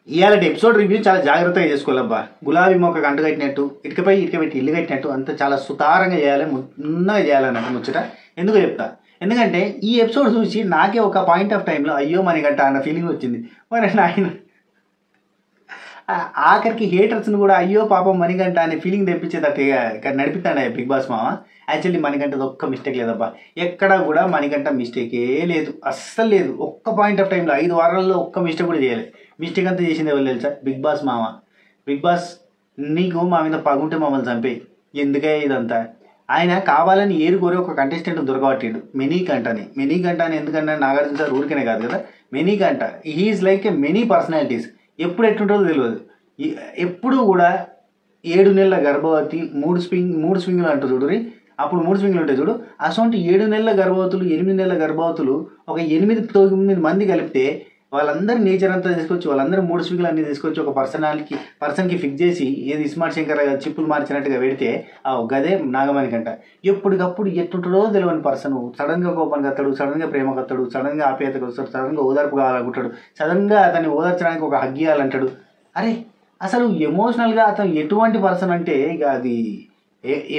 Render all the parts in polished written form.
ఇవాళ episode review చాలా జాగ్రత్తగా చేసుకోవాలబ్బా. గులాబీ మొక్క గంట కట్టినట్టు, ఇటుకపై ఇటుక పెట్టి ఇల్లు కట్టినట్టు అంతా చాలా సుతారంగా చేయాలి, మున్నగా చేయాలన్నట్టు ముచ్చట. ఎందుకు చెప్తా, ఎందుకంటే ఈ ఎపిసోడ్ చూసి నాకే ఒక పాయింట్ ఆఫ్ టైంలో అయ్యో మణికంఠ అన్న ఫీలింగ్ వచ్చింది. మరి నాయన ఆఖరికి హేటర్స్ని కూడా అయ్యో పాపం మణికంఠ అనే ఫీలింగ్ తెప్పించేటట్టుగా నడిపిస్తాడు బిగ్ బాస్ మామ. యాక్చువల్లీ మణికంఠది ఒక్క మిస్టేక్ లేదబ్బా, ఎక్కడా కూడా మణికంఠ మిస్టేకే లేదు, అస్సలు లేదు. ఒక్క పాయింట్ ఆఫ్ టైంలో 5 వారాల్లో ఒక్క మిస్టేక్ కూడా చేయలేదు. మిస్టేక్ అంతా చేసింది ఎవరు తెలుసా? బిగ్ బాస్ మామ. బిగ్ బాస్ నీకు మా మీద పగుంటే మమ్మల్ని చంపేయి, ఎందుకే ఇదంతా. ఆయన కావాలని ఏరుకోరి ఒక కంటెస్టెంట్ దొరకబట్టిండు, మెనీకంఠ అని. ఎందుకంటే నాగార్జున సార్ ఊరికనే కాదు కదా, Manikanta he is like a many personalities. ఎప్పుడు ఎట్లుంటుందో తెలియదు. ఎప్పుడు కూడా 7 నెలల గర్భవతి, 3 స్వింగ్లు అంటూ చూడు, అప్పుడు 3 స్వింగ్లు ఉంటాయి చూడు. అసలు 7 నెలల గర్భవతులు, 8 నెలల గర్భవతులు ఒక 8-9 మంది కలిపితే వాళ్ళందరూ నేచర్ అంతా తీసుకొచ్చి, వాళ్ళందరూ 3 స్వింగ్లు అన్నీ తీసుకొచ్చి ఒక పర్సన్కి ఫిక్స్ చేసి ఏది స్మార్ట్ శంకర్ చిప్పులు మార్చినట్టుగా పెడితే గదే నాగమణికంట. ఎప్పటికప్పుడు ఎట్టుంటాడో తెలియని పర్సన్ సడన్గా కోపానికి వస్తాడు, సడన్గా ప్రేమకు వస్తాడు, సడన్గా ఆప్యాయతకు వస్తాడు, సడన్గా ఓదార్పు కావాలనుకుంటాడు, సడన్గా అతన్ని ఓదార్చడానికి ఒక హగ్ ఇవ్వాలంటాడు. అరే అసలు ఎమోషనల్గా అతను ఎటువంటి పర్సన్ అంటే ఇక అది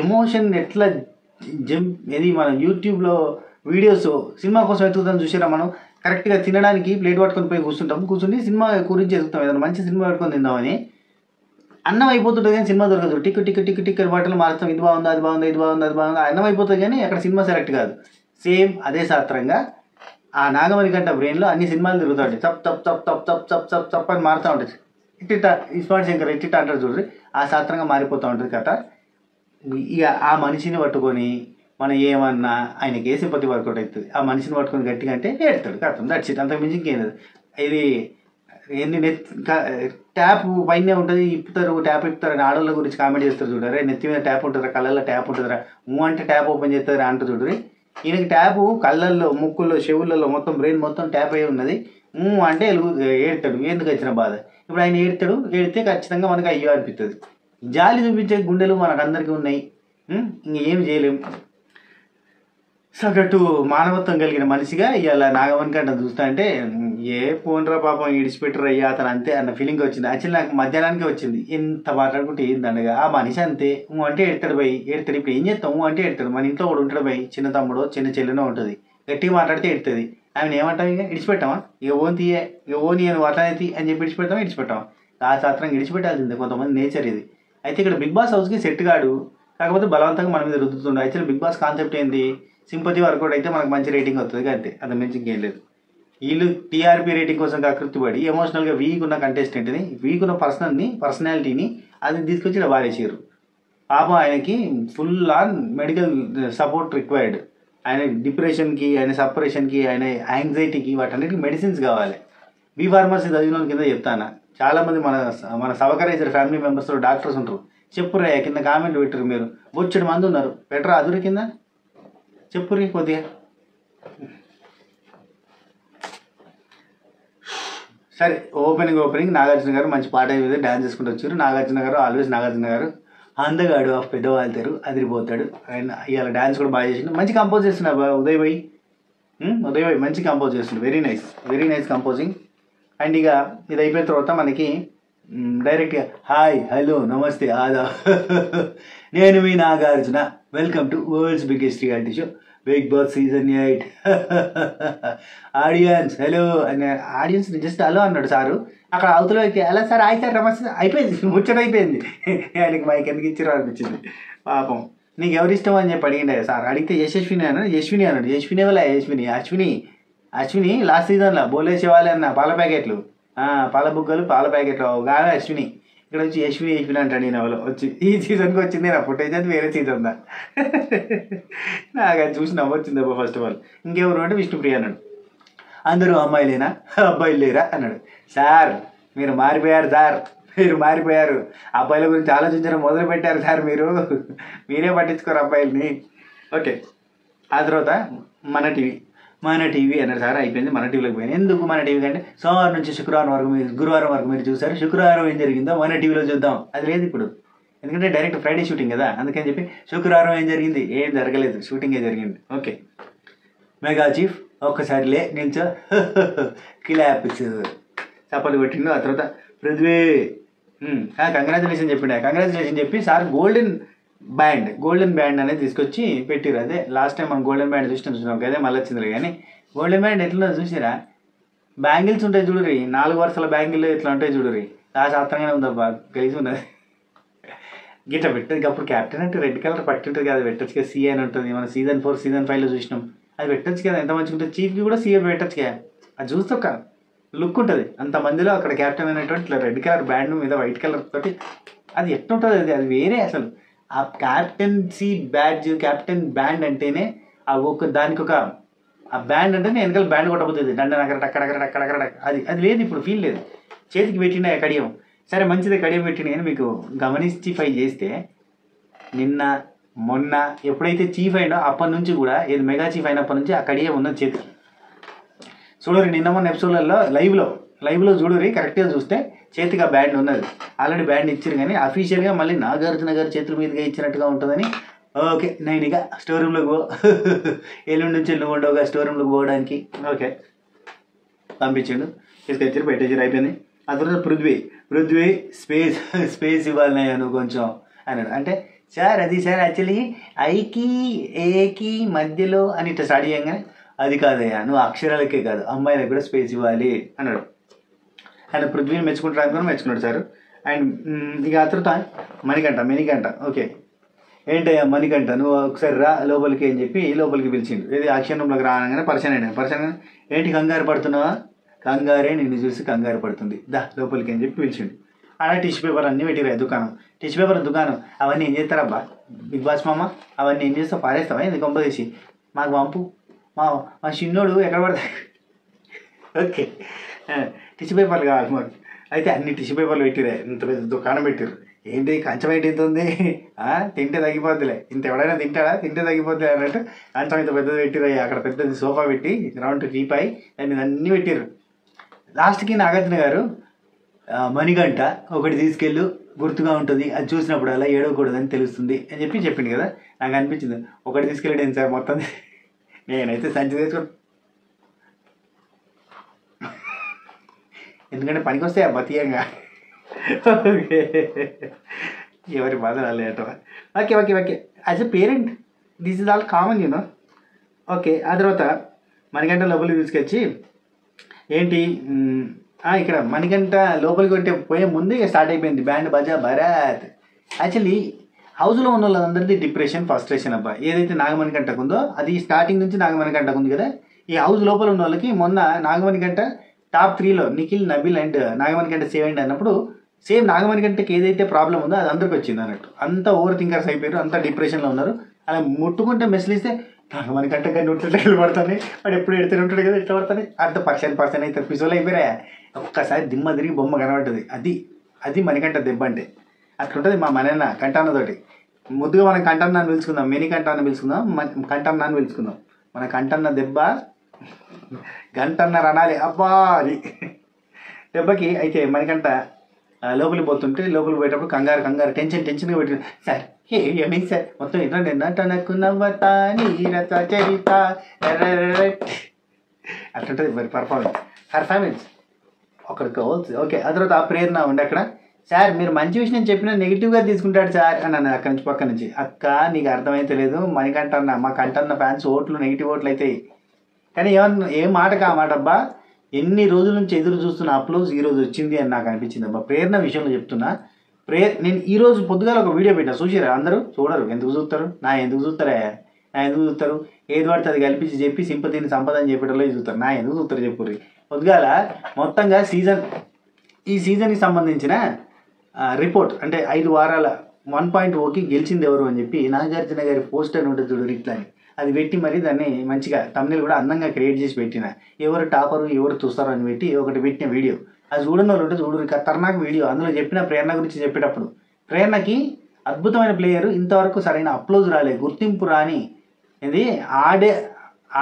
ఎమోషన్ ఎట్లా ఇది మనం యూట్యూబ్లో వీడియోస్ సినిమా కోసం ఎత్తుకుతాం చూసారా, మనం కరెక్ట్గా తినడానికి ప్లేట్ పట్టుకొని పోయి కూర్చుని సినిమా గురించి ఎదుగుతాం, ఏదైనా మంచి సినిమా పెట్టుకొని తిందామని. అన్నం అయిపోతుంటుంది కానీ సినిమా దొరకదు. టిక్ బట్టలు మారుతాం, ఇది బాగుంది అది బాగుంది ఇది బాగుంది అది బాగుంది, అన్నం అయిపోతుంది కానీ అక్కడ సినిమా సెలెక్ట్ కాదు. సేమ్ అదే శాస్త్రంగా ఆ నాగమణికంఠ బ్రెయిన్లో అన్ని సినిమాలు తిరుగుతాయి, చప్ చప్ చప్ చప్ చప్ చప్ చప్ చప్ అని మారుతూ ఉంటుంది. ఇట్టిట స్మార్ట్ శంకర్ ఇట్టిట అంటారు చూడండి, ఆ శాస్త్రంగా మారిపోతూ ఉంటుంది కథ. ఇక ఆ మనిషిని పట్టుకొని మనం ఏమన్నా ఆయనకి ఏ సింపతి వర్కౌట్ అవుతుంది. ఆ మనిషిని పట్టుకొని గట్టిగా అంటే ఏడుతాడు, కథం దట్స్ ఇట్, అంతకు మించి ఇంకేం లేదు. ఇది ఎన్ని ట్యాప్ పైనే ఉంటుంది, ట్యాప్ ఇప్పుతారని ఆడవాళ్ళ గురించి కామెంట్ చేస్తారు చూడరే, నెత్తి మీద ట్యాప్ ఉంటుందా, కళ్ళల్లో ట్యాప్ ఉంటుందిరా, అంటే ట్యాప్ ఓపెన్ చేస్తారా అంటూ చూడరు. ఈయనకి ట్యాపు కళ్ళల్లో, ముక్కుల్లో, చెవులలో మొత్తం బ్రెయిన్ మొత్తం ట్యాప్ అయి ఉన్నది. అంటే ఏడుతాడు, ఎందుకు వచ్చిన బాధ. ఇప్పుడు ఆయన ఏడితే ఖచ్చితంగా మనకు అయ్యో అనిపిస్తుంది. జాలి చూపించే గుండెలు మనకందరికీ ఉన్నాయి, ఇంకేం చేయలేము. సగటు మానవత్వం కలిగిన మనిషిగా ఇలా నాగమణికంఠ చూస్తా అంటే ఏ పోన్రా పాపం ఇడిచిపెట్టరు అయ్యా అతను అంతే అన్న ఫీలింగ్ వచ్చింది. యాక్చువల్లీ నాకు మధ్యాహ్నానికే వచ్చింది. ఎంత మాట్లాడుకుంటే ఏందండగా ఆ మనిషి అంతే, అంటే ఎడతాడు పోయి ఏడుతాడు. ఇప్పుడు ఏం చేస్తాము అంటే ఎడతాడు. మన ఇంట్లో కూడా ఉంటాడు పోయి, చిన్న తమ్ముడో చిన్న చెల్లెనో ఉంటుంది, గట్టిగా మాట్లాడితే ఎడుతుంది. ఆమెను ఏమంటాం, ఇక ఇడిచిపెట్టామా, ఇక ఓని అని వాటానైతే అని చెప్పి ఇడిచిపెట్టామా. ఆ శాస్త్రం ఇడిచిపెట్టాల్సిందే, కొంతమంది నేచర్ ఇది. అయితే ఇక్కడ బిగ్ బాస్ హౌస్కి సెట్ కాడు, కాకపోతే బలవంతంగా మన మీద రుద్దుతుండే. యాక్చువల్లీ బిగ్ బాస్ కాన్సెప్ట్ ఏంది, సింపతి వర్కౌట్ అయితే మనకు మంచి రేటింగ్ వస్తుంది అంతే, అంత మించి ఇంకేం లేదు. వీళ్ళు టీఆర్పీ రేటింగ్ కోసం కృత్తిపడి ఎమోషనల్గా వీక్ ఉన్న కంటెస్టెంట్ని, వీక్ ఉన్న పర్సనాలిటీని అది తీసుకొచ్చి ఇలా వారేసారు. పాపం ఆయనకి full on medical support required. ఆయన డిప్రెషన్కి, ఆయన సపరేషన్కి, ఆయన యాంగ్జైటీకి వాటన్నిటికి మెడిసిన్స్ కావాలి. బీ ఫార్మసీ చదివిన కింద చెప్తాను, చాలామంది మన సవకరైజర్ ఫ్యామిలీ మెంబర్స్లో డాక్టర్స్ ఉంటారు. చెప్పురా కింద కామెంట్లు పెట్టరు, మీరు బొచ్చడి మంది ఉన్నారు, పెట్టరా అదురు కింద చెప్పుర్రి కొద్దిగా. సరే ఓపెనింగ్ నాగార్జున గారు మంచి పాట అయితే డ్యాన్స్ చేసుకుంటూ వచ్చారు. నాగార్జున గారు ఆల్వేస్ నాగార్జున గారు అందగాడు ఆఫ్ పెద్దవాళ్ళతారు, అదిరిపోతాడు. అండ్ ఇవాళ డ్యాన్స్ కూడా బాగా చేసిండు, మంచి కంపోజ్ చేస్తున్నాడు ఉదయ్ భాయ్ మంచి కంపోజ్ చేస్తుండు, వెరీ నైస్ కంపోజింగ్. అండ్ ఇక ఇది అయిపోయిన తర్వాత మనకి డైరెక్ట్గా హాయ్ హలో నమస్తే ఆదా నేను మీ Nagarjuna, welcome to world's biggest reality show Big Boss season 8. Audience hello అని ఆడియన్స్ జస్ట్ హలో అన్నాడు సారు. అక్కడ అవతల వ్యక్తి అలా సార్ హాయ్ సార్ నమస్తే, అయిపోయింది ముచ్చట అయిపోయింది. ఆయనకి మైక్ ఎందుకు ఇచ్చారో అనిపించింది. పాపం నీకు ఎవరు ఇష్టం అని చెప్పి అడిగిండే సార్. అడిగితే యశస్విని అన్నాడు. యశ్విని వల్ల అశ్విని లాస్ట్ సీజన్లో బోలేసేవాళ్ళే అన్న పాల ప్యాకెట్లు, పాల బుగ్గలు పాల ప్యాకెట్లు కాదు అశ్విని. ఇక్కడ వచ్చి యశ్విని అంటాడు నేను ఎవరో వచ్చి. ఈ సీజన్కి వచ్చింది నా ఫుటేజ్, అది వేరే సీజన్ దా. నాకు అది చూసి నవ్వొచ్చింది అబ్బా. ఫస్ట్ ఆఫ్ ఆల్ ఇంకెవరు అంటే విష్ణుప్రియ అన్నాడు. అందరూ అమ్మాయిలేనా అబ్బాయిలు లేరా అన్నాడు. సార్ మీరు మారిపోయారు, అబ్బాయిల గురించి ఆలోచించడం మొదలు పెట్టారు సార్, మీరే పట్టించుకోరు అబ్బాయిలని. ఓకే, ఆ తర్వాత మన టీవీ అన్నారు సార్. అయిపోయింది, మన టీవీలోకి పోయింది. ఎందుకు మన టీవీ కంటే సోమవారం నుంచి గురువారం వరకు మీరు చూసారు, శుక్రవారం ఏం జరిగిందో మన టీవీలో చూద్దాం. అది లేదు ఇప్పుడు, ఎందుకంటే డైరెక్ట్ ఫ్రైడే షూటింగ్ కదా, అందుకని చెప్పి శుక్రవారం ఏం జరిగింది, ఏం జరగలేదు, షూటింగే జరిగింది. ఓకే, మెగా చీఫ్ ఒక్కసారిలే నిల్చో క్లాప్స్ చప్పట్లు కొట్టిండు. ఆ తర్వాత పృథ్వీ కంగ్రాచులేషన్ చెప్పిండే. కంగ్రాచులేషన్ చెప్పి సార్ గోల్డెన్ బ్యాండ్ అనేది తీసుకొచ్చి పెట్టిరు. అదే లాస్ట్ టైం మనం గోల్డెన్ బ్యాండ్ చూసినాం అదే మళ్ళీ వచ్చిందిలే. కానీ గోల్డెన్ బ్యాండ్ ఎట్లా చూసిరా, బ్యాంగిల్స్ ఉంటాయి చూడరి, 4 వరుసల బ్యాంగిల్ ఇట్లా ఉంటాయి చూడరి, శాస్త్రంగానే ఉందబ్బా, కలిసి ఉన్నది గిట్లా పెట్టదు. అప్పుడు క్యాప్టెన్ అంటే రెడ్ కలర్ పట్టింటుంది కదా, పెట్టచ్చు కదా, సీ అని ఉంటుంది. మనం సీజన్ 4 సీజన్ 5లో చూసినాం, అది పెట్టచ్చు కదా, ఎంత మంచిగా ఉంటుంది. చీఫ్కి కూడా సీఏ పెట్టచ్చు కదా, అది చూస్తే ఒక లుక్ ఉంటుంది. అంతమందిలో అక్కడ క్యాప్టెన్ అనేటువంటి ఇట్లా రెడ్ కలర్ బ్యాండ్ మీద వైట్ కలర్ తోటి అది ఎట్లుంటుంది, అది వేరే అసలు. ఆ క్యాప్టెన్సీ బ్యాడ్జ్, క్యాప్టెన్ బ్యాండ్ అంటేనే దానికి ఒక ఆ బ్యాండ్ అంటేనే వెనకాల బ్యాండ్ కొట్టబోతుంది, దండనగర అక్కడక్కడ అది లేదు, ఇప్పుడు ఫీల్ లేదు. చేతికి పెట్టిన కడియం, సరే మంచిదే కడియం పెట్టిన. కానీ మీకు గమనిస్టిఫై చేస్తే నిన్న మొన్న ఎప్పుడైతే చీఫ్ అయినో అప్పటి నుంచి కూడా, ఏది మెగా చీఫ్ అయినప్పటి నుంచి ఆ కడియం ఉన్నది చేతికి. చూడరి నిన్న మొన్న ఎపిసోడ్లలో లైవ్లో చూడరి, కరెక్ట్గా చూస్తే చేతికి ఆ బ్యాండ్ ఉన్నది. ఆల్రెడీ బ్యాండ్ ఇచ్చారు, కానీ అఫీషియల్గా మళ్ళీ నాగార్జున గారి చేతుల మీదుగా ఇచ్చినట్టుగా ఉంటుందని. ఓకే, నేను ఇక స్టోర్ రూమ్లోకి ఎల్లుండి నుంచి ఉండవుగా స్టోర్ రూమ్లోకి పోవడానికి. ఓకే పంపించాడు, తీసుకొచ్చారు, పెట్టేసారు, అయిపోయింది. ఆ తర్వాత పృథ్వీ స్పేస్ ఇవ్వాలి నువ్వు కొంచెం అన్నాడు. అంటే సార్ అది సార్ యాక్చువల్లీ ఐకి ఏకి మధ్యలో అని ఇట్లా స్టార్ట్ చేయగానే, అది కాదయ్యా, నువ్వు అక్షరాలకే కాదు అమ్మాయిలకు కూడా స్పేస్ ఇవ్వాలి అన్నాడు. అండ్ పృథ్వీని మెచ్చుకున్నాడు సార్. అండ్ ఇక ఆ తర్వాత మణికంఠ ఓకే ఏంటయ్యా మణికంఠ, నువ్వు ఒకసారి రా లోపలికి అని చెప్పి లోపలికి పిలిచిండు. ఏది యాక్షన్ రూమ్లోకి రాగానే పరిచయం ఏంటి కంగారు పడుతున్నావా, కంగారే నిన్ను చూసి కంగారు పడుతుంది, దా లోపలికి అని చెప్పి పిలిచిండు. అలా టిష్యూ పేపర్ అన్నీ పెట్టిరాయి టిష్యూ పేపర్ దుకాణం. అవన్నీ ఏం చేస్తారబ్బా బిగ్ బాస్ మామ, అవన్నీ ఏం చేస్తావు, పారేస్తావా ఎందుకు కొంపదీసి, మాకు పంపు, మా చిన్నోడు ఎక్కడ పడతాయి. ఓకే టిష్యూ పేపర్లు కావాలి మాకు. అయితే అన్ని టిష్యూ పేపర్లు పెట్టిరాయి, ఇంత పెద్ద దుకాణం పెట్టారు. ఏంటి కంచం ఏంటి ఇంత ఉంది, తింటే తగ్గిపోద్దులే, ఇంత ఎవడైనా తింటే తగ్గిపోద్ది అన్నట్టు కంచం ఇంత పెద్దది పెట్టిరాయి. అక్కడ పెద్దది సోఫా పెట్టి రౌండ్ టీపాయి దాన్ని అన్నీ పెట్టారు. లాస్ట్కి నాగార్జున గారు మణికంఠ ఒకటి తీసుకెళ్ళు గుర్తుగా ఉంటుంది, అది చూసినప్పుడు అలా ఏడవకూడదని తెలుస్తుంది అని చెప్పిండు కదా. నాకు అనిపించింది ఒకటి తీసుకెళ్ళాడు సార్ మొత్తం, నేనైతే సంచి తీసుకొని, ఎందుకంటే పనికి వస్తే బతీయంగా. ఓకే ఎవరి బాధలు అల్లేట. Okay as a parent this is all common you know. Okay ఆ తర్వాత మణికంఠ లోపలికి తీసుకొచ్చి ఏంటి ఇక్కడ మణికంఠ లోపలికి పోయే ముందు ఇక స్టార్ట్ అయిపోయింది బ్యాండ్ బాజా భరత్. యాక్చువల్లీ హౌస్లో ఉన్న వాళ్ళందరిది డిప్రెషన్, ఫ్రస్ట్రేషన్ అబ్బా. ఏదైతే నాగమణికంఠకు ఉందో అది స్టార్టింగ్ నుంచి నాగమణికంఠకు ఉంది కదా. ఈ హౌస్ లోపల ఉన్న వాళ్ళకి మొన్న నాగమణికంఠ టాప్ 3లో నిఖిల్, నబిల్ అండ్ నాగమణికంఠ సేవ్ అన్నప్పుడు సేమ్ నాగమణికంఠకి ఏదైతే ప్రాబ్లం ఉందో అది అందరికి వచ్చింది అన్నట్టు. అంతా ఓవర్ థింకర్స్ అయిపోయారు, అంతా డిప్రెషన్లో ఉన్నారు. అలా ముట్టుకుంటే మెసేజ్ ఇస్తే నాగమణికంఠ కానీ నోట్లు పడతాయి, వాడు ఎప్పుడు ఎడితే ఉంటాడు కదా, ఎట్లా పడతాయి, అంత పర్సన్ అయితే పిసోలు అయిపోయా. ఒక్కసారి దిమ్మ తిరిగి బొమ్మ కనబడుతుంది. అది మణికంఠ దెబ్బ అంటే అట్లుంటుంది. మా మనన్న కంఠాన్నతోటి ముద్దుగా మనం కంఠన్న అని పిలుచుకుందాం, మినీ కంఠాన్న పిలుచుకుందాం, కంఠన్న అని పిలుచుకుందాం. మన కంఠన్న దెబ్బ గంటన్నర అనాలి అబ్బా అది దెబ్బకి. అయితే మణికంఠ లోపలికి పోయేటప్పుడు కంగారు టెన్షన్గా పెట్టి సార్ ఏమైంది సార్ మొత్తం ఇట్లా నిన్నకు నవ్వతా నీరత చరిత అట్లుంటుంది మరి పర్ఫార్మెన్స్ ఒకరికి ఓకే. ఆ తర్వాత ఆ ప్రేరణ ఉండి అక్కడ సార్ మీరు మంచి విషయం చెప్పినా నెగిటివ్గా తీసుకుంటాడు సార్ అని అన్నది అక్కడి నుంచి పక్క నుంచి. అక్క నీకు అర్థమైతే లేదు, మణికంఠ అన్న మా కంఠన్న ఫ్యాన్స్ ఓట్లు నెగిటివ్ ఓట్లు అవుతాయి. కానీ ఏం మాటకు ఆ మాట అబ్బా, ఎన్ని రోజుల నుంచి ఎదురు చూస్తున్న అప్లోజ్ ఈరోజు వచ్చింది అని నాకు అనిపించింది అబ్బా. ప్రేరణ విషయంలో చెప్తున్నా. నేను ఈరోజు పొద్దుగాల ఒక వీడియో పెట్టా, చూసారా అందరూ? చూడరు, ఎందుకు చూస్తారు? ఎందుకు చూస్తారు? ఏది పడితే అది కల్పించి చెప్పి సింపతిని సంపదని చెప్పేటలో చూస్తారు. ఎందుకు చూస్తారు చెప్పుర్రి. పొద్దుగాల మొత్తంగా ఈ సీజన్కి సంబంధించిన రిపోర్ట్ అంటే 5 వారాల 1.0కి గెలిచింది ఎవరు అని చెప్పి నాగార్జున గారి పోస్టర్ ఉంటుంది చూడు ఇట్లా అని, అది పెట్టి మరి దాన్ని మంచిగా తమ్నెయిల్ కూడా అందంగా క్రియేట్ చేసి పెట్టిన, ఎవరు టాపరు ఎవరు చూస్తారు అని పెట్టి ఒకటి పెట్టిన వీడియో. అది చూడని వాళ్ళు ఉంటే చూడు, ఖతర్నాక్ వీడియో. అందులో చెప్పిన ప్రేరణ గురించి చెప్పేటప్పుడు ప్రేరణకి అద్భుతమైన ప్లేయరు, ఇంతవరకు సరైన అప్లోజ్ రాలేదు, గుర్తింపు రాని, ఇది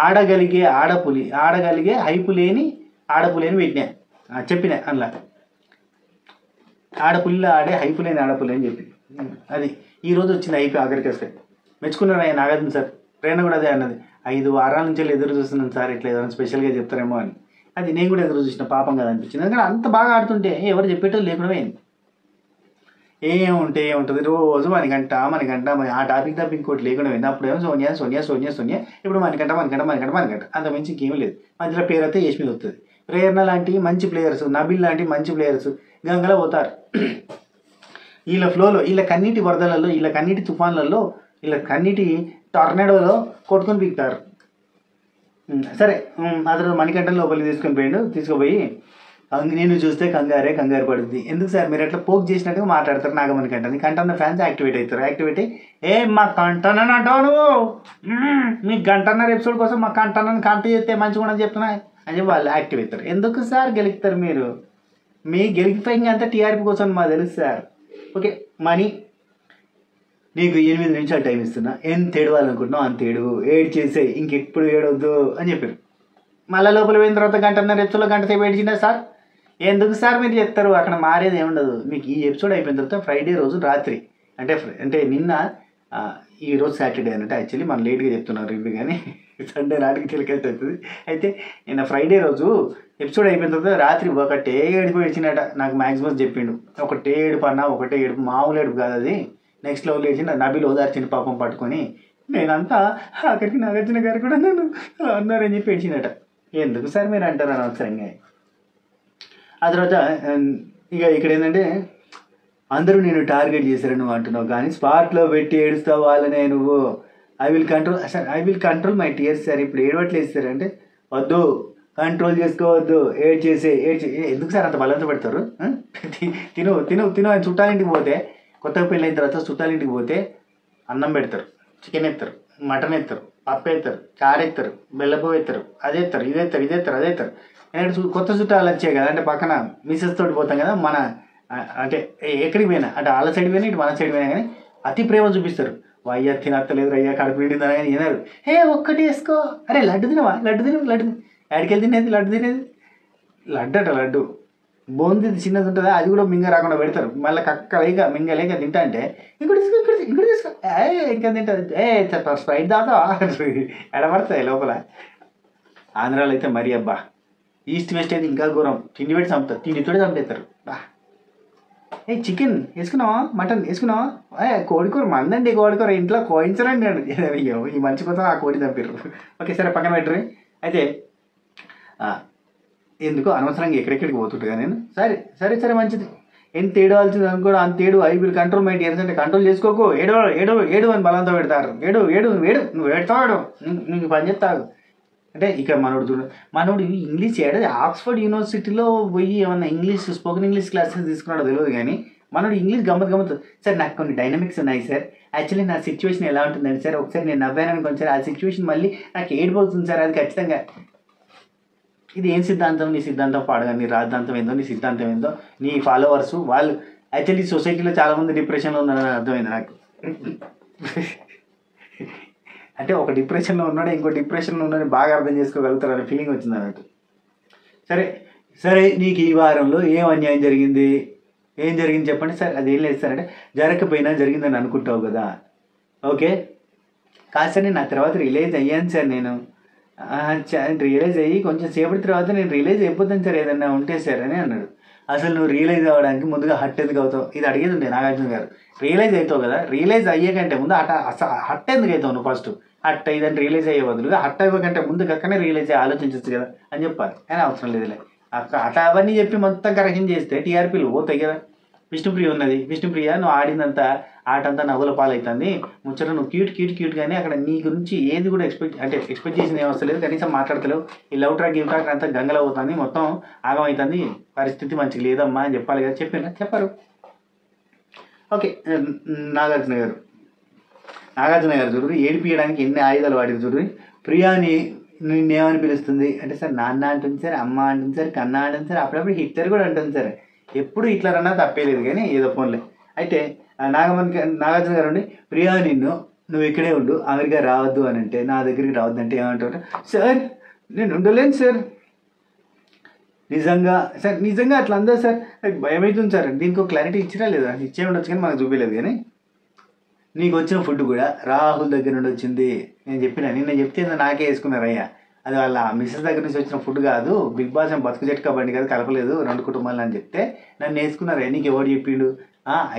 ఆడగలిగే హైపు లేని ఆడపులేని పెట్టినా చెప్పిన అందులో ఆడపుల్లిలో ఆడే హైపు లేని ఆడపులి అని చెప్పి అది ఈరోజు వచ్చింది హైపు ఆఖరికి వస్తే. మెచ్చుకున్నారు ఆయన నాగార్జున సార్. ప్రేరణ కూడా అదే అన్నది, 5 వారాల నుంచి ఎదురు చూస్తున్నాను సార్, ఇట్లా ఏదైనా స్పెషల్గా చెప్తారేమో అని. అది నేను కూడా ఎదురు చూసిన పాపం కదా అనిపించింది. ఎందుకంటే అంత బాగా ఆడుతుంటే ఎవరు చెప్పేటోళ్ళు లేకుండా పోయింది. ఏముంటుంది రోజు మనకంట ఆ టాపిక్ తప్ప ఇంకోటి లేకుండా పోయింది. అప్పుడేమో సోనియా ఇప్పుడు మనకంట అంత మించి ఇంకేమీ లేదు. మధ్యలో పేరు అయితే యశ్మి వస్తుంది. ప్రేరణ లాంటి మంచి ప్లేయర్స్, నబిల్ లాంటి మంచి ప్లేయర్స్ గంగలో పోతారు. వీళ్ళ ఫ్లోలో, వీళ్ళ కన్నీటి వరదలలో, వీళ్ళ కన్నీటి తుఫాన్లలో, వీళ్ళ కన్నీటి టర్నాడోలో కొట్టుకొని పీకుతారు. సరే అతను మణికంఠన్ లోపలికి తీసుకుపోయి నేను చూస్తే కంగారు పడుద్ది. ఎందుకు సార్ మీరు అట్లా పోక్ చేసినట్టుగా మాట్లాడతారు నాగమణికంఠన్. కంటన్న ఫ్యాన్స్ యాక్టివేట్ అయ్యి ఏ మా కంటన్న అంటావు నువ్వు, మీ గంటన్నర ఎపిసోడ్ కోసం మా కంటన్న కంట చేస్తే మంచిగా ఉండని చెప్తున్నా అని చెప్పి వాళ్ళు యాక్టివ్ అవుతారు. ఎందుకు సార్ గెలుస్తారు మీరు? మీ గెలికిపోయింగ్ అంతా టీఆర్పీ కోసం మాకు తెలుసు సార్. ఓకే మనీ నీకు 8 నిమిషాలు టైం ఇస్తున్నా, ఎంత ఏడవాలనుకుంటున్నావు అంత ఏడు, చేసే ఇంకెప్పుడు ఏడవద్దు అని చెప్పారు. మళ్ళీ లోపల పోయిన తర్వాత గంటన్నర ఎపిసోడ్లో గంట సేపు ఏడ్చిందా సార్? ఎందుకు సార్ మీరు చెప్తారు? అక్కడ మారేది ఏముండదు. మీకు ఈ ఎపిసోడ్ అయిపోయిన తర్వాత ఫ్రైడే రోజు రాత్రి అంటే నిన్న ఈరోజు సాటర్డే అన్నట్టు, యాక్చువల్లీ మనం లేట్గా చెప్తున్నారు ఇప్పుడు, కానీ సండే నాటికి తెలికైతే అవుతుంది. అయితే నిన్న ఫ్రైడే రోజు ఎపిసోడ్ అయిపోయిన తర్వాత రాత్రి ఒకటే ఏడుపు ఏడ్చినట. నాకు మ్యాక్సిమం చెప్పిండు ఒకటే ఏడుపు అన్నా, ఒకటే ఏడుపు, మామూలు ఏడుపు కాదు అది, నెక్స్ట్ లెవెల్ వేసి నబిల్ ఓదార్చిన పాపం పట్టుకొని నేనంతా అక్కడికి నాగార్జున గారు కూడా నన్ను అన్నారని చెప్పి ఏడ్చినట. ఎందుకు సార్ మీరు అంటారు అనవసరంగా. ఆ తర్వాత ఇక్కడ ఏంటంటే అందరూ నేను టార్గెట్ చేశారు నువ్వు అంటున్నావు, కానీ స్పాట్లో పెట్టి ఏడుస్తావు వాళ్ళనే నువ్వు. I will control my tears sir. ఇప్పుడు ఏడవట్లేదు సార్ అంటే వద్దు, కంట్రోల్ చేసుకోవద్దు, ఏడ్చేసి ఎందుకు సార్ అంత బలంతో పెడతారు? తిను అని చుట్టాలింటికి పోతే, కొత్తగా పెళ్ళి అయిన తర్వాత చుట్టాలింటికి పోతే అన్నం పెడతారు, చికెన్ ఎత్తారు, మటన్ ఎత్తారు, పప్పు ఎత్తారు, చారు ఎత్తారు, బెల్లపు ఎత్తారు, అది ఎత్తారు, ఇది ఎత్తారు. ఎందుకంటే కొత్త చుట్టాలు వచ్చాయి కదా, అంటే పక్కన మిసెస్ తోటి పోతాం కదా, మన అంటే ఎక్కడికి పోయినా, అంటే వాళ్ళ సైడ్ పోయినా ఇటు మన సైడ్ పోయినా కానీ అతి ప్రేమ చూపిస్తారు. అయ్యా తినత్తలేదు, అయ్యా కడుపు నిండిందని కానీ వినరు. ఒక్కటి వేసుకో, అరే లడ్డు తినవా, లడ్డు యాడికెళ్ళి తినేది లడ్డు బోంది చిన్నది ఉంటుందా, అది కూడా మింగ రాకుండా పెడతారు. మళ్ళీ కక్కలేక మింగలేక తింటా అంటే ఇంకోటి తీసుకో ఇంకా తింటుంది. స్ప్రైట్ దాతా ఎడబడతాయి లోపల. ఆంధ్రాలో అయితే మరీ అబ్బా, ఈస్ట్ వెస్ట్ అయితే ఇంకా ఘోరం. తిండి పెట్టి చంపుతారు, తిండితోటి చంపేస్తారు. బా చికెన్ వేసుకున్నావా, మటన్ వేసుకున్నావా, కోడికూర మందండి, కోడికూర ఇంట్లో కోయించరండి అయ్యో ఈ మంచి కోసం ఆ కోడి చంపారు. ఓకే సరే పక్కన పెట్టరు. అయితే ఎందుకో అనవసరంగా ఎక్కడెక్కడికి పోతుంటా నేను. సరే మంచిది, ఎంత ఏడవాల్సింది అనుకోవడం అంత ఏడు. I will control my tears అంటే కంట్రోల్ చేసుకోకు, ఏడు అని బలంతో పెడతారు. ఏడు నువ్వు ఏడుతాడు, నీకు పని చెప్తాడు అంటే. ఇక మనోడు ఇంగ్లీష్ ఆక్స్ఫర్డ్ యూనివర్సిటీలో పోయి ఏమన్నా స్పోకెన్ ఇంగ్లీష్ క్లాసెస్ తీసుకున్నాడో తెలియదు, కానీ మనోడు ఇంగ్లీష్ గమ్మత్తు. సార్ నాకు కొన్ని డైనమిక్స్ ఉన్నాయి సార్, యాక్చువల్లీ నా సిచ్యువేషన్ ఎలా ఉంటుందండి సార్, ఒకసారి నేను నవ్వాను అనుకోండి సార్, ఆ సిచ్యువేషన్ మళ్ళీ నాకు ఏడిపోతుంది సార్, అది ఖచ్చితంగా. ఇది ఏం సిద్ధాంతం? నీ సిద్ధాంతం పాడగా, నీ రాద్ధాంతం ఏందో, నీ సిద్ధాంతం ఏందో, నీ ఫాలోవర్స్ వాళ్ళు యాక్చువల్లీ సొసైటీలో చాలామంది డిప్రెషన్లో ఉన్నారని అర్థమైంది నాకు. అంటే ఒక డిప్రెషన్లో ఉన్నాడు, ఇంకో డిప్రెషన్లో ఉన్నాడని బాగా అర్థం చేసుకోగలుగుతారు అనే ఫీలింగ్ వచ్చింది అన్నట్టు. సరే నీకు ఈ వారంలో ఏం అన్యాయం జరిగింది, ఏం జరిగింది చెప్పండి సార్. అది ఏం లేదు సార్ అంటే జరగకపోయినా జరిగిందని అనుకుంటావు కదా. ఓకే కాదు సార్, నేను ఆ తర్వాత రియలైజ్ అయ్యాను సార్, నేను రియలైజ్ అయ్యి కొంచెం సేపటి తర్వాత నేను రియలైజ్ అయిపోతాను సార్ ఏదన్నా ఉంటే సార్ అని అన్నాడు. అసలు నువ్వు రియలైజ్ అవ్వడానికి ముందుగా హట్ ఎందుకు అవుతావు? ఇది అడిగేది ఉండే నాగార్జున గారు. రియలైజ్ అవుతావు కదా, రియలైజ్ అయ్యే కంటే ముందు హట్ ఎందుకు అవుతావు నువ్వు? ఫస్ట్ హట్ ఇదని రియలైజ్ అయ్యే బదులుగా హట్ అవ్వకంటే ముందు కక్కనే రియలైజ్ అయ్యి ఆలోచించచ్చు కదా అని చెప్పాలి. అని అవసరం లేదులే, అట్లా అవన్నీ చెప్పి మొత్తం కరెక్షన్ చేస్తే టీఆర్పీలు పోతాయి కదా. విష్ణుప్రియ ఉన్నది, విష్ణుప్రియ నువ్వు ఆడిందంతా ఆటంతా నవ్వుల పాలవుతుంది, ముచ్చట నువ్వు క్యూట్ కానీ అక్కడ నీ గురించి ఏది కూడా ఎక్స్పెక్ట్ చేసింది ఏం వస్తలేదు, కనీసం మాట్లాడతలేవు. ఈ లవ్ ట్రాక్ గివ్ ట్రాక్ అంతా గంగలు అవుతుంది, మొత్తం ఆగమవుతుంది, పరిస్థితి మంచిగా లేదమ్మా అని చెప్పాలి కదా. చెప్పారు. ఓకే నాగార్జున గారు చూడు ఏడిపియడానికి ఎన్ని ఆయుధాలు వాడికి చూడు. ప్రియాని నిన్నేమని పిలుస్తుంది అంటే సార్ నాన్న అంటుంది సార్, అమ్మ అంటుంది సార్, కన్నా అంటుంది సార్, అప్పుడప్పుడు హిట్లర్ కూడా అంటుంది సార్. ఎప్పుడు హిట్లర్ అన్నా తప్పేలేదు కానీ ఏదో ఫోన్లే. అయితే నాగార్జున గారు అండి, ప్రియా నువ్వు ఇక్కడే ఉండు, అమెరికా రావద్దు అని అంటే, నా దగ్గరికి రావద్దు అంటే ఏమంటారు? సార్ నేను ఉండలేను సార్, నిజంగా అట్లా అందా సార్, నాకు భయం అవుతుంది సార్. దీనికి ఒక క్లారిటీ ఇచ్చినా లేదా? ఇచ్చే ఉండొచ్చు కానీ మనకు చూపించలేదు. కానీ నీకు వచ్చిన ఫుడ్ కూడా రాహుల్ దగ్గర నుండి వచ్చింది. నేను చెప్తే నాకే వేసుకున్నారు అయ్యా, అది వాళ్ళ మిస్సెస్ దగ్గర నుంచి వచ్చిన ఫుడ్ కాదు, బిగ్ బాస్ ఏం బతుకు జట్కా బండి కాదు, కలపలేదు 2 కుటుంబాలు అని చెప్తే నన్ను వేసుకున్నారే, నీకు ఎవరు చెప్పిండు,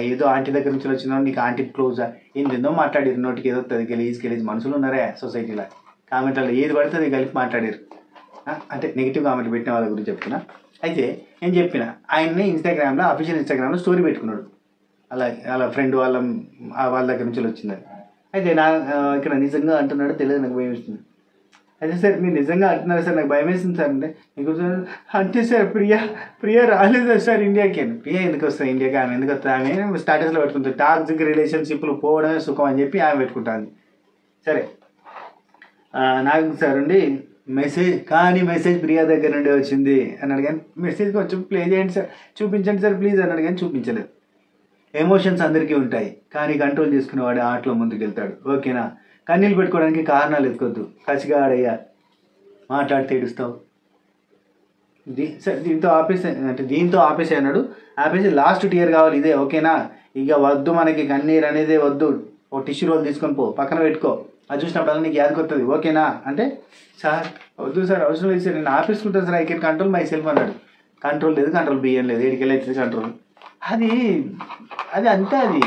ఏదో ఆంటీ దగ్గర నుంచి వచ్చినా నీకు ఆంటీ క్లోజా, ఏందో మాట్లాడారు, నోటికి ఏదో వస్తుంది, గెలీజ్ మనుషులు ఉన్నారే సొసైటీలో, కామెంట్లలో ఏది పడుతుంది కలిపి మాట్లాడారు. అంటే నెగిటివ్ కామెంట్ పెట్టిన వాళ్ళ గురించి చెప్తున్నా. అయితే నేను చెప్పిన ఆయన్ని ఇన్స్టాగ్రామ్లో, అఫీషియల్ ఇన్స్టాగ్రామ్లో స్టోరీ పెట్టుకున్నాడు, అలా ఫ్రెండ్ వాళ్ళ దగ్గర నుంచి వచ్చిందని. అయితే ఇక్కడ నిజంగా అంటున్నాడో తెలియదు, నాకు భయం వేస్తుంది. అయితే సార్ మీరు నిజంగా అంటున్నారు సార్, నాకు భయం వేస్తుంది సార్ అంటే సార్ ప్రియా రాలేదు సార్ ఇండియాకి అని. ప్రియా ఎందుకు వస్తుంది ఇండియాకి, ఆమె ఎందుకు వస్తుంది, ఆమె స్టాటస్లో పెట్టుకుంటుంది టాక్సిక్ రిలేషన్షిప్లు పోవడమే సుఖం అని చెప్పి ఆమె పెట్టుకుంటాను. సరే నాకు సార్ ఉండి మెసేజ్ ప్రియా దగ్గర నుండి వచ్చింది అన్నాడు, కానీ మెసేజ్ కొంచెం ప్లే చేయండి సార్, చూపించండి సార్ ప్లీజ్ అన్నాడు, కానీ చూపించలేదు. ఎమోషన్స్ అందరికీ ఉంటాయి, కానీ కంట్రోల్ చేసుకునేవాడు ఆటలో ముందుకు వెళ్తాడు. ఓకేనా, కన్నీళ్ళు పెట్టుకోవడానికి కారణాలు ఎత్తుకోవద్దు, కసిగా ఆడయ్యా మాట్లాడితే ఏడుస్తావు. సరే దీంతో ఆపేసి అన్నాడు. ఆపేసి లాస్ట్ టియర్ కావాలి ఇదే, ఓకేనా, ఇక వద్దు మనకి కన్నీరు అనేదే వద్దు, ఓ టిష్యూ రోల్ తీసుకొని పో, పక్కన పెట్టుకో, అది చూసినప్పుడు నీకు యాదకి వస్తుంది, ఓకేనా అంటే సార్ వద్దు సార్ అవసరం లేదు సార్ నేను ఆపేసుకుంటాను sir, I can control myself అన్నాడు. కంట్రోల్ లేదు, కంట్రోల్ బియ్యం లేదు, ఏడికెళ్ళి అవుతుంది కంట్రోల్. అది అంతే, అది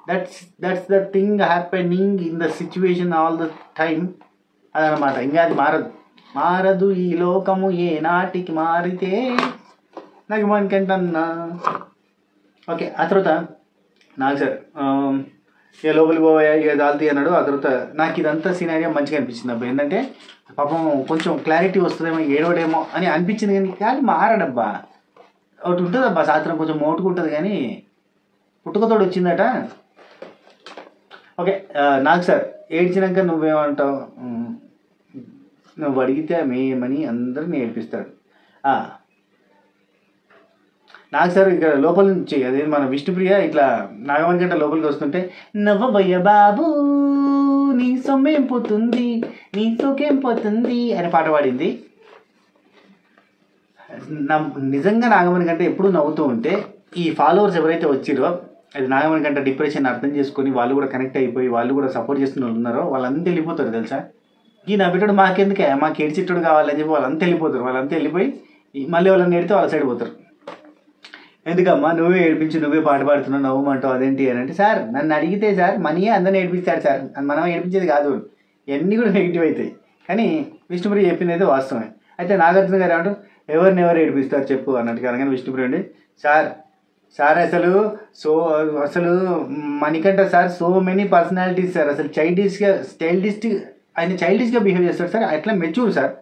that's the thing happening in the situation all the time, అదనమాట. ఇంకా అది మారదు ఈ లోకము ఏ నాటికి మారితే నాకు మనకంటన్నా. ఓకే, ఆ తర్వాత నాకు సార్ ఇక లోపలికి పోయా, ఇక దాల్తీ అన్నాడు. ఆ తర్వాత నాకు ఇదంతా సినారియో మంచిగా అనిపించింది అబ్బా, ఏంటంటే పాపం కొంచెం క్లారిటీ వస్తుందేమో, ఏడవడేమో అని అనిపించింది, కానీ మారాడబ్బా. ఒకటి ఉంటుంది అబ్బా సాత్రం, కొంచెం మోటుకుంటుంది, కానీ పుట్టుకతోడు వచ్చిందట. ఓకే, నాకు సార్ ఏడ్చినాక నువ్వేమంటావు, నువ్వు అడిగితే మేమని అందరినీ ఏడ్పిస్తాడు. నాకు సార్ ఇక్కడ లోపల నుంచి అదే మన విష్ణుప్రియ ఇట్లా నాగమణి గంట లోపలికి వస్తుంటే, నవ్వబయ్య బాబు నీ సొమ్మేం పోతుంది, నీ సోకేం పోతుంది అని పాట పాడింది. నిజంగా నాగమణి గంట ఎప్పుడు నవ్వుతూ ఉంటే ఈ ఫాలోవర్స్ ఎవరైతే వచ్చిరో, అది నాగమణి గంట డిప్రెషన్ అర్థం చేసుకొని వాళ్ళు కూడా కనెక్ట్ అయిపోయి వాళ్ళు కూడా సపోర్ట్ చేస్తున్న వాళ్ళు ఉన్నారో వాళ్ళంతా వెళ్ళిపోతారు తెలుసా. ఈ నవ్వేటోడు మాకెందుకే, మాకు ఏడ్చిట్టుడు కావాలని చెప్పి వాళ్ళంతా వెళ్ళిపోతారు. వాళ్ళంతా వెళ్ళిపోయి మళ్ళీ వాళ్ళని ఏడితే వాళ్ళ సైడ్ పోతారు. ఎందుకమ్మా నువ్వే ఏడిపించి నువ్వే పాట పాడుతున్నావు, నవ్వమంటావు అదేంటి అని అంటే, సార్ నన్ను అడిగితే సార్ మనీయే అందరిని ఏడిపిస్తాడు సార్, మనం ఏడిపించేది కాదు, ఇవన్నీ కూడా నెగిటివ్ అవుతాయి. కానీ విష్ణుప్రియ చెప్పింది అయితే వాస్తవమే. అయితే నాగార్జున గారు ఏమంటారు, ఎవరిని ఎవరు ఏడిపిస్తారు చెప్పు అన్నట్టుగా అనగానే విష్ణుప్రియ అండి, సార్ అసలు Manikanta sir so many personalities sir, అసలు ఆయన చైల్డిష్గా బిహేవ్ చేస్తాడు సార్, అట్లా మెచ్యూర్ సార్,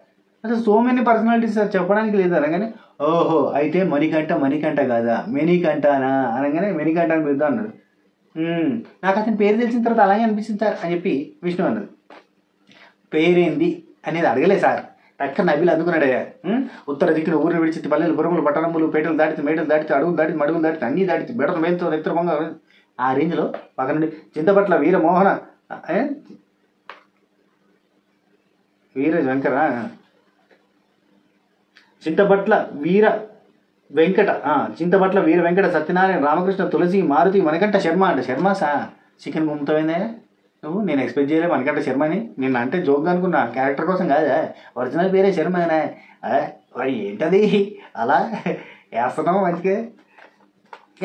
అసలు సో మెనీ పర్సనాలిటీస్ సార్ చెప్పడానికి లేదు అనగానే, ఓహో అయితే మణికంఠ కాదా మెనీకంఠనా అనగానే మెనీకంఠ అని పిలుద్దాం అన్నాడు. నాకు అతని పేరు తెలిసిన తర్వాత అలాగే అనిపిస్తుంది సార్ అని చెప్పి విష్ణు అన్నది. పేరేంది అనేది అడగలే సార్, టక్క నవ్విలు అందుకున్నాడయ్యా. ఉత్తర దిక్కున ఊరిని విడిచి పల్లెలు పురుగులు పట్టణములు పేటలు దాటితే మేటలు దాటితే అడుగులు దాటితే మడుగులు దాటితే అన్నీ దాటితే బెడత మేలుతో నెత్తర పొంగ ఆ రేంజ్లో పక్క నుండి చింతపట్ల వీర వెంకట సత్యనారాయణ రామకృష్ణ తులసి మారుతి మణికంఠ శర్మ అంట. శర్మ చికెన్ గుమ్ముతామైందే నువ్వు, నేను ఎక్స్పెక్ట్ చేయలే మణికంఠ శర్మని, నేను అంటే జోక్గా అనుకున్నా, క్యారెక్టర్ కోసం కాదా, ఒరిజినల్ పేరే శర్మనే. ఏంటది అలా వేస్తున్నావు మంచిగా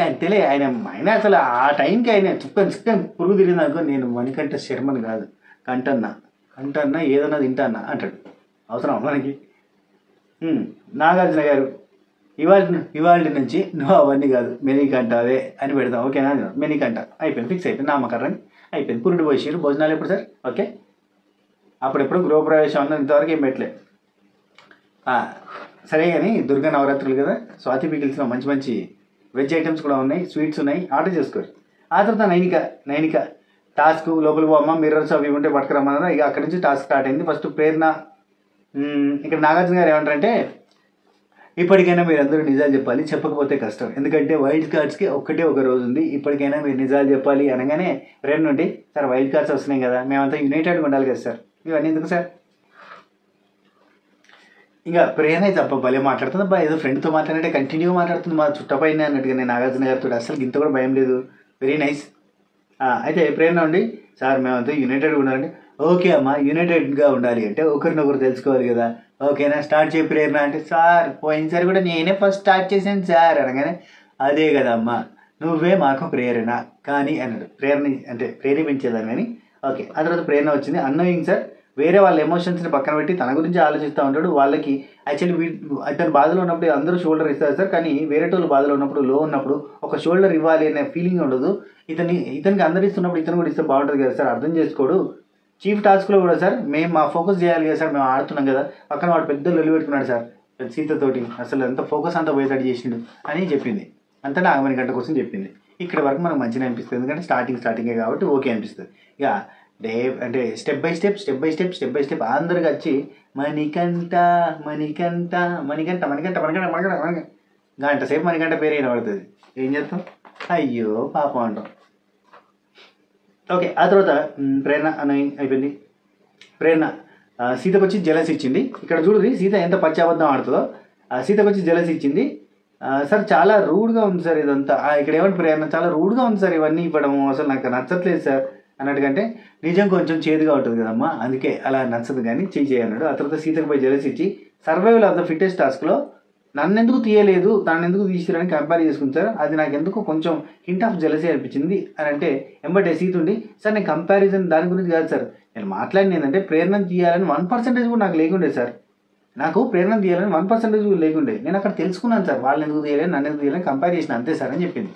అంతేలే. ఆయన అసలు ఆ టైంకి ఆయన చిక్కని పురుగు తిరిగింది అనుకో, నేను మణికంఠ శర్మని కాదు కంటన్నా ఏదన్నా తింటాన్నా అంటాడు. అవసరం మనకి. నాగార్జున గారు ఇవాళ నుంచి నువ్వు అవన్నీ కాదు మెనీకంఠ అవే అని పెడతాం, ఓకేనా, మెనీకంఠ అయిపోయింది, ఫిక్స్ అయిపోయింది, నామకరణం అయిపోయింది. పురుడు పోసారు, భోజనాలు ఎప్పుడు సార్, ఓకే అప్పుడెప్పుడు గృహప్రవేశం అన్న ఇంతవరకు ఏం పెట్టలే. సరే కానీ దుర్గా నవరాత్రులు కదా, స్వాతి పికిల్స్లో మంచి మంచి వెజ్ ఐటమ్స్ కూడా ఉన్నాయి, స్వీట్స్ ఉన్నాయి, ఆర్డర్ చేసుకోరు. ఆ తర్వాత నైనిక టాస్క్ లోపలికి పోమ్మా, మిర్రర్స్ అవి ఉంటే పట్టుకురమ్మన్నారు. ఇక అక్కడి నుంచి టాస్క్ స్టార్ట్ అయింది. ఫస్ట్ ప్రేరణ. ఇక్కడ నాగార్జున గారు ఏమంటారంటే, ఇప్పటికైనా మీరు అందరూ నిజాలు చెప్పాలి, చెప్పకపోతే కష్టం, ఎందుకంటే వైల్డ్ కార్డ్స్కి ఒక్కటే ఒక రోజు ఉంది, ఇప్పటికైనా మీరు నిజాలు చెప్పాలి అనగానే ప్రేరణ నుండి, సార్ వైల్డ్ కార్డ్స్ వస్తున్నాయి కదా, మేమంతా యునైటెడ్గా ఉండాలి కదా సార్, ఇవన్నీ ఎందుకు సార్. ఇంకా ప్రేరణ అయితే అబ్బా భలే మాట్లాడుతుంది అబ్బా, ఏదో ఫ్రెండ్తో మాట్లాడినట్టే కంటిన్యూగా మాట్లాడుతుంది, మా చుట్టపైన అన్నట్టుగా. నేను నాగార్జున గారితో అసలు ఇంత కూడా భయం లేదు, వెరీ నైస్. అయితే ప్రేరణ ఉండి, సార్ మేమంతా యునైటెడ్గా ఉండాలండి, ఓకే అమ్మా, యునైటెడ్గా ఉండాలి అంటే ఒకరినొకరు తెలుసుకోవాలి కదా. ఓకేనా, స్టార్ట్ చేయి ప్రేరణ అంటే, సార్ పోయినసారి కూడా నేనే ఫస్ట్ స్టార్ట్ చేశాను సార్ అనగానే, అదే కదా అమ్మా, నువ్వే మాకు ప్రేరణ కానీ అన్నాడు. ప్రేరణ అంటే ప్రేరేపించేదాన్ని కానీ. ఓకే, ఆ తర్వాత ప్రేరణ వచ్చింది. అన్నోయింగ్ సార్ వేరే వాళ్ళ ఎమోషన్స్ని పక్కన పెట్టి తన గురించి ఆలోచిస్తూ ఉంటాడు. వాళ్ళకి యాక్చువల్లీ ఇతను బాధలో ఉన్నప్పుడు అందరూ షోల్డర్ ఇస్తారు సార్, కానీ వేరే వాళ్ళు బాధలో ఉన్నప్పుడు, లో ఉన్నప్పుడు ఒక షోల్డర్ ఇవ్వాలి అనే ఫీలింగ్ ఉండదు. ఇతనికి అందరు ఇస్తున్నప్పుడు ఇతను కూడా ఇస్తే బాగుంటుంది కదా సార్, అర్థం చేసుకోడు. చీఫ్ టాస్క్లో కూడా సార్ మేము మా ఫోకస్ చేయాలి కదా సార్, మేము ఆడుతున్నాం కదా, పక్కన వాడు పెద్ద లొల్లి పెట్టుకున్నాడు సార్ సీతతోటి, అసలు ఎంత ఫోకస్ అంతా పోయేటట్టు చేసిండు అని చెప్పింది. అంతా నాగమణి గంట కోసం చెప్పింది. ఇక్కడ వరకు మనకు మంచిగా అనిపిస్తుంది, ఎందుకంటే స్టార్టింగే కాబట్టి ఓకే అనిపిస్తుంది. ఇక అంటే స్టెప్ బై స్టెప్ అందరికి వచ్చి మణికంఠ మణికంఠ మణికంఠ మణికంఠ మణికంఠ మణికంఠ మణికంఠ గంట సేపు మణికంఠ పేరు అయిన పడుతుంది. ఏం చేస్తాం, అయ్యో పాపం అంటాం. ఓకే, ఆ తర్వాత ప్రేరణ అని అయిపోయింది. ప్రేరణ సీతకు వచ్చి జలసి ఇచ్చింది. ఇక్కడ చూడండి సీత ఎంత పచ్చాబద్ధం ఆడుతుందో. సీతకు వచ్చి జలసి ఇచ్చింది. సార్ చాలా రూడ్గా ఉంది సార్ ఇదంతా. ఇక్కడ ఏమంటే ప్రేరణ చాలా రూడ్గా ఉంది సార్ ఇవన్నీ ఇవ్వడం, అసలు నాకు నచ్చట్లేదు సార్ అన్నట్టుకంటే, నిజం కొంచెం చేదుగా ఉంటుంది కదమ్మా, అందుకే అలా నచ్చదు కానీ చెయ్యి అన్నాడు. ఆ తర్వాత సీతకు పోయి జలసి ఇచ్చి, సర్వైవల్ ఆఫ్ ద ఫిట్టెస్ట్ టాస్క్లో నన్ను ఎందుకు తీయలేదు, తనను ఎందుకు తీసిరని కంపేర్ చేసుకుని సార్, అది నాకు ఎందుకు కొంచెం హింట్ ఆఫ్ జెలసీ అనిపించింది అని అంటే, ఎంబటే సీతుండి సార్ నేను కంపారిజన్ దాని గురించి కాదు సార్, నేను మాట్లాడిన ఏంటంటే ప్రేరణ తీయాలని 1% కూడా నాకు లేకుండే సార్, నాకు ప్రేరణ తీయాలని 1% కూడా లేకుండే, నేను అక్కడ తెలుసుకున్నాను సార్ వాళ్ళని ఎందుకు తీయాలని నన్ను ఎందుకు తీయాలని కంపేర్ చేసిన అంతే సార్ అని చెప్పింది.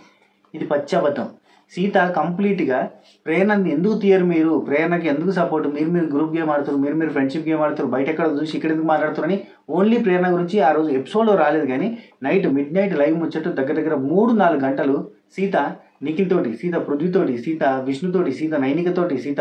ఇది పచ్చాబద్ధం. సీత కంప్లీట్గా ప్రేరణని ఎందుకు తీయరు మీరు, ప్రేరణకి ఎందుకు సపోర్ట్, మీరు గ్రూప్ గేమ్ ఆడుతారు, మీరు ఫ్రెండ్షిప్ గేమ్ ఆడుతారు, బయట ఎక్కడ చూసి ఇక్కడ ఎందుకు మాట్లాడుతారని ఓన్లీ ప్రేరణ గురించి ఆ రోజు ఎపిసోడ్లో రాలేదు. కానీ మిడ్ నైట్ లైవ్ ముచ్చట్టు దగ్గర 3-4 గంటలు సీత నిఖిల్ తోటి, సీత పృథ్వీతోటి, సీత విష్ణుతోటి, సీత నైనికతోటి, సీత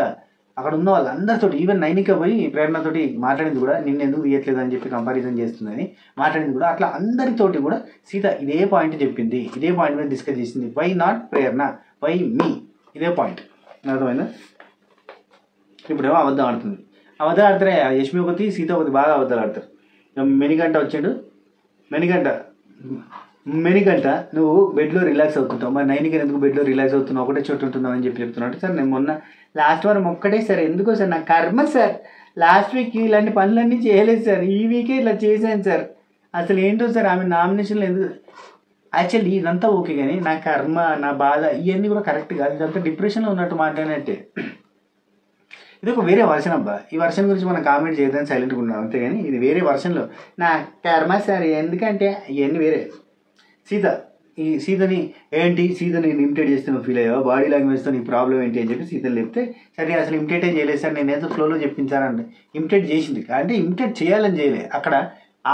అక్కడ ఉన్న వాళ్ళందరితోటి, ఈవెన్ నైనిక పోయి ప్రేరణతోటి మాట్లాడింది కూడా, నిన్ను ఎందుకు తీయట్లేదు అని చెప్పి కంపారిజన్ చేస్తుందని మాట్లాడింది కూడా. అట్లా అందరితోటి కూడా సీత ఇదే పాయింట్ చెప్పింది, ఇదే పాయింట్ మీద డిస్కస్ చేసింది. Why not Prerana, why me, ఇదే పాయింట్. అర్థమైందా? ఇప్పుడేమో అబద్ధం ఆడుతుంది. అబద్ధం ఆడితే యష్మి ఒకటి, సీత ఒకటి బాగా అబద్ధాలు ఆడతారు. మెనిగంట వచ్చాడు. మెనిగంట నువ్వు బెడ్లో రిలాక్స్ అవుతుంటావు, మరి నైన్కి ఎందుకు బెడ్లో రిలాక్స్ అవుతున్నావు, ఒకటే చోటు ఉంటున్నావు అని చెప్తున్నాడు. సార్ నేను మొన్న లాస్ట్ వారం ఒక్కటే సార్, ఎందుకో సార్ నా కర్మ సార్, లాస్ట్ వీక్ ఇలాంటి పనులన్నీ చేయలేదు సార్, ఈ వీకే ఇలా చేశాను సార్, అసలు ఏంటో సార్ ఆమె నామినేషన్లు ఎందుకు, యాక్చువల్లీ ఇదంతా ఓకే కానీ నా కర్మ, నా బాధ ఇవన్నీ కూడా కరెక్ట్ కాదు, ఇదంతా డిప్రెషన్లో ఉన్నట్టు మాట్లాడినట్టే. ఇది ఒక వేరే వర్షన్ అబ్బా, ఈ వర్షన్ గురించి మనం కామెంట్ చేయదని సైలెంట్గా ఉన్నాం అంతేగాని ఇది వేరే వర్షన్లో నా కర్మ సార్, ఎందుకంటే ఇవన్నీ వేరే. సీతని ఏంటి, సీతని ఇమిటేట్ చేస్తే నువ్వు ఫీల్ అయ్యావు, బాడీ లాంగ్వేజ్తో నీ ప్రాబ్లం ఏంటి అని చెప్పి సీతని చెప్తే, సరే అసలు ఇమిటేటే చేయలేదు సార్, నేను ఏదో ఫ్లోలో చెప్పించానంటే ఇమిటేట్ చేసింది, అంటే ఇమిటేట్ చేయాలని చేయలేదు అక్కడ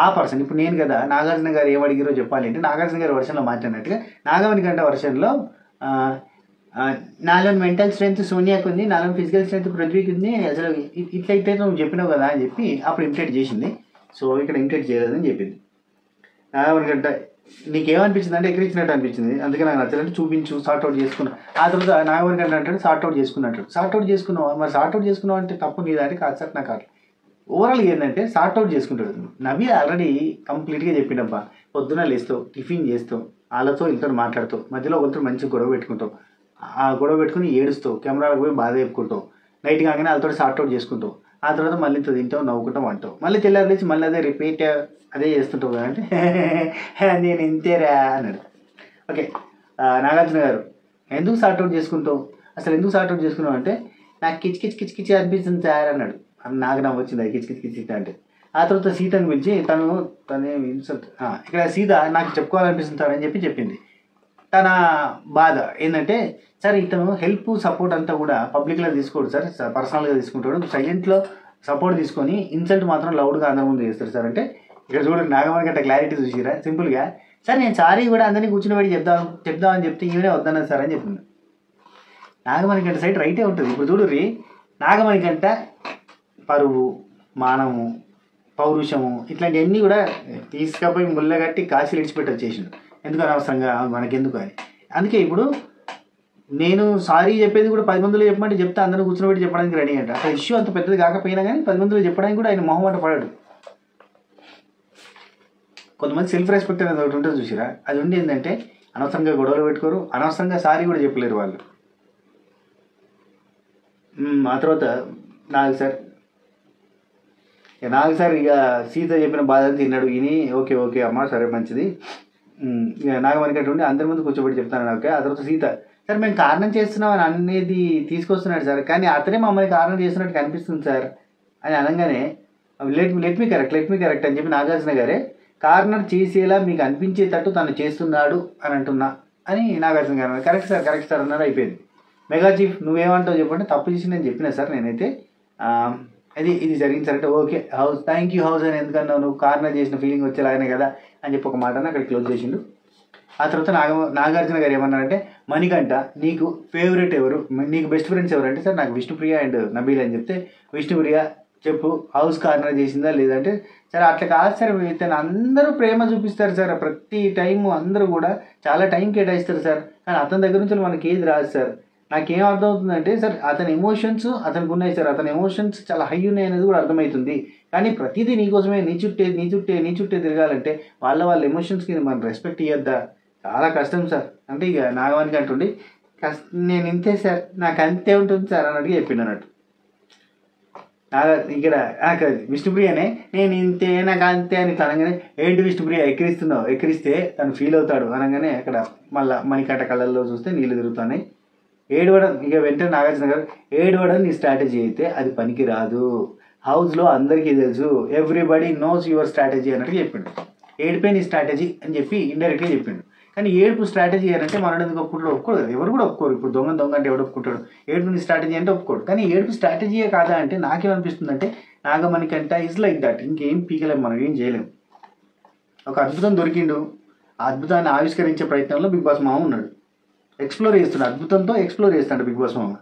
ఆ పర్సన్. ఇప్పుడు నేను కదా నాగార్జున గారు ఏమడిగారో చెప్పాలి అంటే, నాగార్జున గారి వర్షన్లో మాట్లాడినట్టుగా నాగమణి గంట వర్షన్లో నాలో మెంటల్ స్ట్రెంత్ సోనియాకి ఉంది, నాలో ఫిజికల్ స్ట్రెంత్ పృథ్వీకి ఉంది, అసలు ఇట్లయితే నువ్వు చెప్పినావు కదా అని చెప్పి అప్పుడు ఇమిటేట్ చేసింది. సో ఇక్కడ ఇమిటేట్ చేయలేదని చెప్పింది. నాగమణి గంట నీకేమనిపించింది అంటే ఎక్కడిచ్చినట్టు అనిపించింది, అందుకే నాకు నచ్చలంటే చూపించు, సార్ట్అవుట్ చేసుకున్నా. ఆ తర్వాత నాగమణి గంట అంటే సార్ట్అవుట్ చేసుకున్నట్టు, సార్ట్అవుట్ చేసుకున్నావు, మరి సార్ట్అవుట్ చేసుకున్నావు అంటే తప్పు నీదా అంటే కాదు సార్ నాకు. ఓవరాల్గా ఏంటంటే సార్ట్అవుట్ చేసుకుంటాడు. నవ్వి ఆల్రెడీ కంప్లీట్గా చెప్పినబ్బా, పొద్దున లేస్తావు, టిఫిన్ చేస్తావు, వాళ్ళతో ఇంట్లో మాట్లాడుతావు, మధ్యలో ఒకరితో మంచి గొడవ పెట్టుకుంటావు, ఆ గొడవ పెట్టుకుని ఏడుస్తావు, కెమెరాలకు పోయి బాధ చెప్పుకుంటావు, నైట్ కాగానే వాళ్ళతో సార్ట్అవుట్ చేసుకుంటావు, ఆ తర్వాత మళ్ళీ ఇంత తింటావు, నవ్వుకుంటావు, అంటావు, మళ్ళీ తెల్లారి లేచి మళ్ళీ అదే రిపీట్ అదే చేస్తుంటావు కదంటే నేను ఇంతేరా అన్నాడు. ఓకే, నాగార్జున గారు ఎందుకు సార్ట్అవుట్ చేసుకుంటావు, అసలు ఎందుకు సార్ట్అవుట్ చేసుకున్నావు అంటే నాకు కిచ్ అనిపిస్తుంది సార్ అన్నాడు. నాకు నవ్వు వచ్చింది అది కిచ్ అంటే. ఆ తర్వాత సీతను పిలిచి తనే ఇన్సల్ట్, ఇక్కడ సీత నాకు చెప్పుకోవాలనిపిస్తుంది సార్ అని చెప్పి చెప్పింది. తన బాధ ఏంటంటే, సార్ ఇతను హెల్ప్ సపోర్ట్ అంతా కూడా పబ్లిక్లో తీసుకోడు సార్, పర్సనల్గా తీసుకుంటాడు, సైలెంట్లో సపోర్ట్ తీసుకొని ఇన్సల్ట్ మాత్రం లౌడ్గా అందరి ముందు చేస్తారు సార్ అంటే, ఇక్కడ చూడండి నాగమణి గంట క్లారిటీ చూసిరా సింపుల్గా, సార్ నేను సారీ కూడా అందరినీ కూర్చుని చెప్దామని చెప్తే ఈవెనే వద్దన్నది సార్ అని చెప్పింది. నాగమణి గంట సైడ్ రైటే ఉంటుంది. ఇప్పుడు చూడుర్రి, నాగమణి గంట పరువు, మానము, పౌరుషము ఇట్లాంటివన్నీ కూడా తీసుకపోయి ముళ్ళగట్టి కాశీలు ఇడిచిపెట్టి వచ్చేసిండు, ఎందుకు అనవసరంగా మనకెందుకు అని. అందుకే ఇప్పుడు నేను సారీ చెప్పేది కూడా 10 మందిలో చెప్పమంటే చెప్తే అందరూ కూర్చోబెట్టి చెప్పడానికి రెడీ అంట. అసలు ఇష్యూ అంత పెద్దది కాకపోయినా కానీ 10 మందిలో చెప్పడానికి కూడా ఆయన మొహమాట పడాడు. కొంతమంది సెల్ఫ్ రెస్పెక్ట్ అనేది ఒకటి ఉంటుంది చూసిరా, అది ఉండి ఏంటంటే అనవసరంగా గొడవలు పెట్టుకోరు, అనవసరంగా సారీ కూడా చెప్పలేరు వాళ్ళు. ఆ తర్వాత నాకు సార్ ఇక సీత చెప్పిన బాధ తిన్నాడు విని ఓకే ఓకే అమ్మ సరే మంచిది. ఇక నాగమణికంట ఉండి అందరి ముందు కూర్చోబెట్టి చెప్తాను. ఓకే. ఆ తర్వాత సీత సార్ మేము కారణం చేస్తున్నాం అని అనేది తీసుకొస్తున్నాడు సార్, కానీ అతనే మమ్మల్ని కారణం చేస్తున్నట్టు కనిపిస్తుంది సార్ అని అనగానే లెట్ మీ కరెక్ట్ అని చెప్పి నాగార్జున గారే కార్నర్ చేసేలా మీకు అనిపించేటట్టు తను చేస్తున్నాడు అని అంటున్నా అని నాగార్జున గారు కరెక్ట్ సార్ అన్నారు. అయిపోయింది. మెగా చీఫ్ నువ్వేమంటావు చెప్పండి, తప్పు చేసి నేను చెప్పినా సార్ నేనైతే ఇది జరిగింది సార్ అంటే okay house thank you house అని ఎందుకన్నావు, నువ్వు కార్నర్ చేసిన ఫీలింగ్ వచ్చేలాగానే కదా అని చెప్పి ఒక మాటను అక్కడ క్లోజ్ చేసిండు. ఆ తర్వాత నాగార్జున గారు ఏమన్నారంటే మణికంఠ నీకు ఫేవరెట్ ఎవరు, నీకు బెస్ట్ ఫ్రెండ్స్ ఎవరు అంటే సార్ నాకు విష్ణుప్రియ అండ్ నబీల్ అని చెప్తే విష్ణుప్రియ చెప్పు హౌస్ కార్నర్ చేసిందా లేదంటే సార్ అట్లా కాదు సార్ తను అందరూ ప్రేమ చూపిస్తారు సార్ ప్రతి టైము అందరూ కూడా చాలా టైం కేటాయిస్తారు సార్, కానీ అతని దగ్గర నుంచి మనకి ఏది రాదు సార్. నాకేం అర్థమవుతుందంటే సార్ అతని ఎమోషన్స్ అతనికి ఉన్నాయి సార్, అతని ఎమోషన్స్ చాలా హై ఉన్నాయి అనేది కూడా అర్థమవుతుంది, కానీ ప్రతిదీ నీకోసమే నీ చుట్టే తిరగాలంటే వాళ్ళ ఎమోషన్స్కి మనం రెస్పెక్ట్ ఇవ్వద్దా, చాలా కష్టం సార్ అంటే ఇక నాగవానికి అంటుండి నేను ఇంతే సార్ నాకు అంతే ఉంటుంది సార్ అన్నట్టుగా చెప్పిండు అన్నట్టు. ఇక్కడ విష్ణుప్రియనే నేను ఇంతే నాకు అంతే అని అనగానే ఏంటి విష్ణుప్రియ ఎక్కిరిస్తే తను ఫీల్ అవుతాడు అనగానే అక్కడ మళ్ళీ మణికంఠ కళ్ళల్లో చూస్తే నీళ్ళు తిరుగుతున్నాయి. ఏడవడం ఇక వెంటనే నాగార్జున గారు ఏడవడం నీ స్ట్రాటజీ అయితే అది పనికి రాదు, హౌస్లో అందరికీ తెలుసు ఎవ్రీబడి నోస్ యువర్ స్ట్రాటజీ అన్నట్టు చెప్పిండు. ఏడిపోయి నీ స్ట్రాటజీ అని చెప్పి ఇండైరెక్ట్గా చెప్పిండు. కానీ ఏడుపు స్ట్రాటజీ అంటే మనడు ఎందుకు ఒప్పుకోడు కదా, ఎవరు కూడా ఒప్పుకోరు. ఇప్పుడు దొంగ అంటే ఎవడు ఒప్పుకుంటాడు, ఏడుపు నీ స్ట్రాటజీ అంటే ఒప్పుకోడు. కానీ ఏడుపు స్ట్రాటజీయే కాదా అంటే నాకేమనిపిస్తుంది అంటే నాగమణికంఠ ఇస్ లైక్ దట్, ఇంకేం పీకలేము మనం, ఏం చేయలేము. ఒక అద్భుతం దొరికిండు, ఆ అద్భుతాన్ని ఆవిష్కరించే ప్రయత్నంలో బిగ్ బాస్ మామ ఉన్నాడు, ఎక్స్ప్లోర్ చేస్తున్నాడు, అద్భుతంతో ఎక్స్ప్లోర్ చేస్తాడు బిగ్ బాస్ మామ.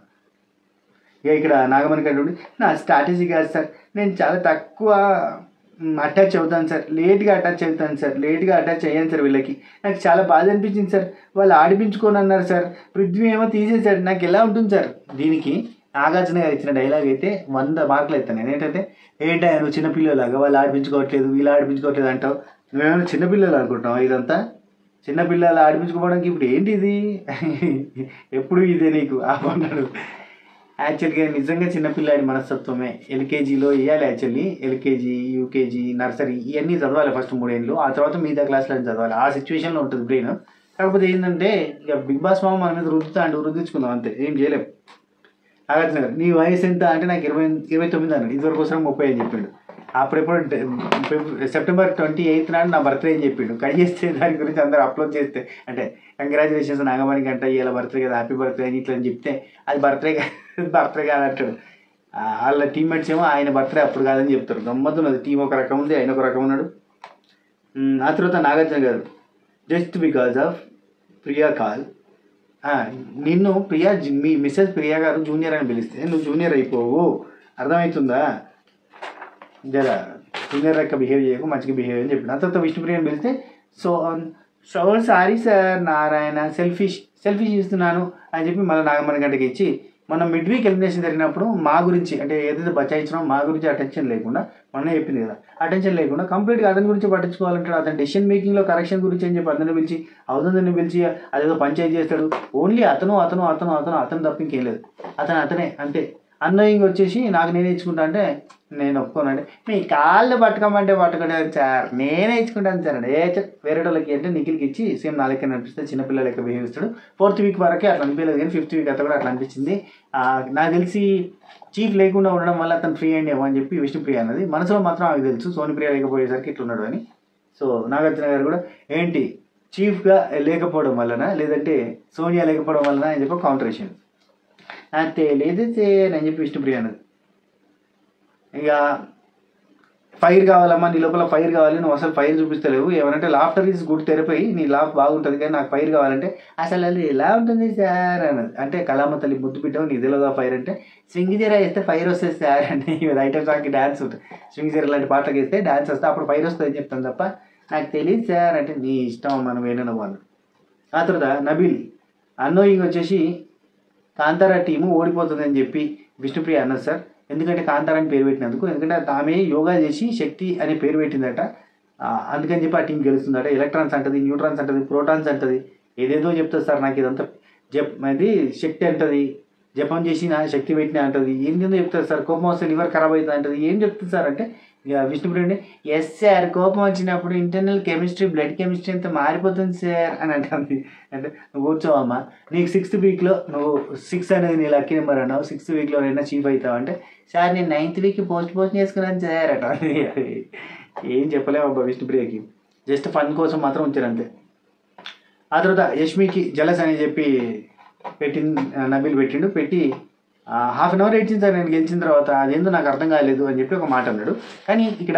ఇక ఇక్కడ నాగమణికంఠ ఉండి నా స్ట్రాటజీ కాదు సార్, నేను చాలా తక్కువ అటాచ్ అవుతాను సార్, లేట్గా అటాచ్ అయ్యాను సార్, వీళ్ళకి నాకు చాలా బాధ అనిపించింది సార్, వాళ్ళు ఆడిపించుకొని అన్నారు సార్, పృథ్వీ ఏమో తీసేశాడు, నాకు ఎలా ఉంటుంది సార్. దీనికి నాగార్జున గారు ఇచ్చిన డైలాగ్ అయితే 100 మార్కులు ఇస్తాను నేను. ఏంటంటే నువ్వు చిన్నపిల్లలాగా వాళ్ళు ఆడిపించుకోవట్లేదు వీళ్ళు ఆడిపించుకోవట్లేదు అంటావు, నువ్వేమైనా చిన్నపిల్లలు అనుకుంటున్నావు, ఇదంతా చిన్నపిల్లలు ఆడిపించుకోవడానికి ఇప్పుడు ఏంటి ఇది ఎప్పుడు ఇదే నీకు ఆపన్నాడు. యాక్చువల్గా నిజంగా చిన్నపిల్లాడి మనస్తత్వమే ఎల్కేజీలో వేయాలి. యాక్చువల్లీ ఎల్కేజీ యూకేజీ నర్సరీ ఇవన్నీ చదవాలి ఫస్ట్ 3 ఏళ్ళు, ఆ తర్వాత మిగతా క్లాసులు చదవాలి. ఆ సిచ్యువేషన్లో ఉంటుంది బ్రెయిన్. కాకపోతే ఏంటంటే ఇక బిగ్ బాస్ మామ మన మీద రుద్దించుకుందాం అంతే, ఏం చేయలేం. నాగార్జున గారు నీ వయసు ఎంత అంటే నాకు 29 అన్నాడు, ఇదివరకు కోసం 30 అని చెప్పిండు. అప్పుడెప్పుడు సెప్టెంబర్ 28 నాడు నా బర్త్డే అని చెప్పిండు. కట్ చేస్తే దాని గురించి అందరూ అప్లోడ్ చేస్తే అంటే కంగ్రాచులేషన్స్ నాగమణికంఠ ఇలా బర్త్డే కదా హ్యాపీ బర్త్డే అని ఇట్లా అని చెప్తే అది బర్త్డే కాదంటాడు. వాళ్ళ టీమ్మేట్స్ ఏమో ఆయన బర్త్డే అప్పుడు కాదని చెప్తారు. గమ్మత్తున్నది, టీం ఒక రకం ఉంది, ఆయన ఒక రకం ఉన్నాడు. ఆ తర్వాత నాగార్జున గారు just because of Priya call నిన్ను మీ మిస్సెస్ ప్రియా గారు జూనియర్ అని పిలిస్తే నువ్వు జూనియర్ అయిపోవు, అర్థమవుతుందా, జరా జూనియర్ లెక్క బిహేవ్ చేయకు, మంచిగా బిహేవ్ అని చెప్పిన. ఆ తర్వాత విష్ణుప్రియని పిలిస్తే so sorry sir Narayana selfish ఇస్తున్నాను అని చెప్పి మళ్ళీ నాగమణికంఠకి ఇచ్చి మనం మిడ్ వీక్ ఎలిమినేషన్ జరిగినప్పుడు మా గురించి అంటే ఏదైతే బచాయించినామో మా గురించి అటెన్షన్ లేకుండా మొన్న చెప్పింది కదా, అటెన్షన్ లేకుండా కంప్లీట్గా అతని గురించి పట్టించుకోవాలంటాడు. అతని డెసిషన్ మేకింగ్లో కరెక్షన్ గురించి అని చెప్పి అతన్ని పిలిచి అవుతుందని పిలిచి అదేదో పంచాయతీ చేస్తాడు. ఓన్లీ అతను తప్ప ఇంకేం లేదు, అతనే అంతే. అన్నోయింగ్ వచ్చేసి నాకు నేనే ఇచ్చుకుంటా అంటే నేను ఒప్పుకోనండి, మీ కాళ్ళు పట్టుకోమంటే పట్టుకుంటాను సార్, నేనే ఇచ్చుకుంటాను సార్ అంటే వేరే వాళ్ళకి అంటే నిఖిల్కి ఇచ్చి సేమ్ నా లెక్క అనిపిస్తే చిన్నపిల్లల లెక్క బిహేవ్ ఇస్తాడు. 4th వీక్ వరకే అట్లా అనిపించలేదు, కానీ 5th వీక్ అంతా కూడా అట్లా అనిపించింది. నాకు తెలిసి చీఫ్ లేకుండా ఉండడం వల్ల అతను ఫ్రీ అయ్యింది ఏమో అని చెప్పి విష్ణుప్రియ అన్నది, మనసులో మాత్రం నాకు తెలుసు సోనిప్రియ లేకపోయేసరికి ఇట్లా ఉన్నాడు అని. సో నాగార్జున గారు కూడా ఏంటి చీఫ్గా లేకపోవడం వలన లేదంటే సోనియా లేకపోవడం వలన అని చెప్పి కౌంటర్ వేసాను. నాకు తెలియదు అని చెప్పి విష్ణుప్రియ అన్నది. ఇక ఫైర్ కావాలమ్మా, నీ లోపల ఫైర్ కావాలి, నువ్వు అసలు ఫైర్ చూపిస్తలేవు, ఏమనంటే లాఫ్టర్ ఈజ్ గుడ్ థెరపీ, నీ లాఫ్ బాగుంటుంది కానీ నాకు ఫైర్ కావాలంటే అసలు అది ఎలా ఉంటుంది సార్ అన్నది. అంటే కళామ తల్లి ముద్దు బిడ్డవు నీకు తెలియదా ఫైర్ అంటే, స్వింగిజీరా వేస్తే ఫైర్ వస్తుంది సార్ అంటే, ఐటమ్ సాంగ్కి డ్యాన్స్ ఉంటుంది, స్వింగిజీరా లాంటి పాటలకు వేస్తే డ్యాన్స్ వస్తే అప్పుడు ఫైర్ వస్తుంది అని చెప్తాను తప్ప నాకు తెలియదు సార్ అంటే నీ ఇష్టం మనం ఏమైనా వాళ్ళు. ఆ తర్వాత నబీల్ అన్నోయింగ్ వచ్చేసి కాంతారా టీము ఓడిపోతుందని చెప్పి విష్ణుప్రియ అన్నది సార్, ఎందుకంటే కాంతారా అని పేరు పెట్టినందుకు, ఎందుకంటే ఆమె యోగా చేసి శక్తి అనే పేరు పెట్టిందట, అందుకని చెప్పి ఆ టీం గెలుస్తుందట. ఎలక్ట్రాన్స్ అంటది, న్యూట్రాన్స్ అంటది, ప్రోటాన్స్ అంటది, ఏదేదో చెప్తుంది సార్ నాకు ఇదంతా అది శక్తి అంటది, జపం చేసిన శక్తి పెట్టిన అంటది. ఏందో చెప్తారు సార్, కోపం వస్తే లివర్ ఖరాబ్ అవుతుంది అంటది. ఏం చెప్తుంది సార్ అంటే ఇక విష్ణుప్రియుడు ఎస్ సార్, కోపం వచ్చినప్పుడు ఇంటర్నల్ కెమిస్ట్రీ బ్లడ్ కెమిస్ట్రీ అంతా మారిపోతుంది సార్ అని అంటుంది. అంటే నువ్వు కూర్చోవమ్మా, నీకు 6th వీక్లో నువ్వు 6 అనేది నీ లక్కీ నెంబర్ అన్నావు, 6th వీక్లో అయినా చీఫ్ అవుతావు అంటే సార్ నేను 9th వీక్ పోస్ట్ చేసుకున్నాను సార్ అట. ఏం చెప్పలేమబ్బా విష్ణుప్రియకి, జస్ట్ ఫన్ కోసం మాత్రం ఉంచారు అంతే. ఆ తర్వాత యష్మికి జలస్ అని చెప్పి నబీల్ పెట్టి ½ అన్ అవర్ ఏడ్చింది సార్ నేను గెలిచిన తర్వాత, అదేందో నాకు అర్థం కాలేదు అని చెప్పి ఒక మాట అన్నాడు. కానీ ఇక్కడ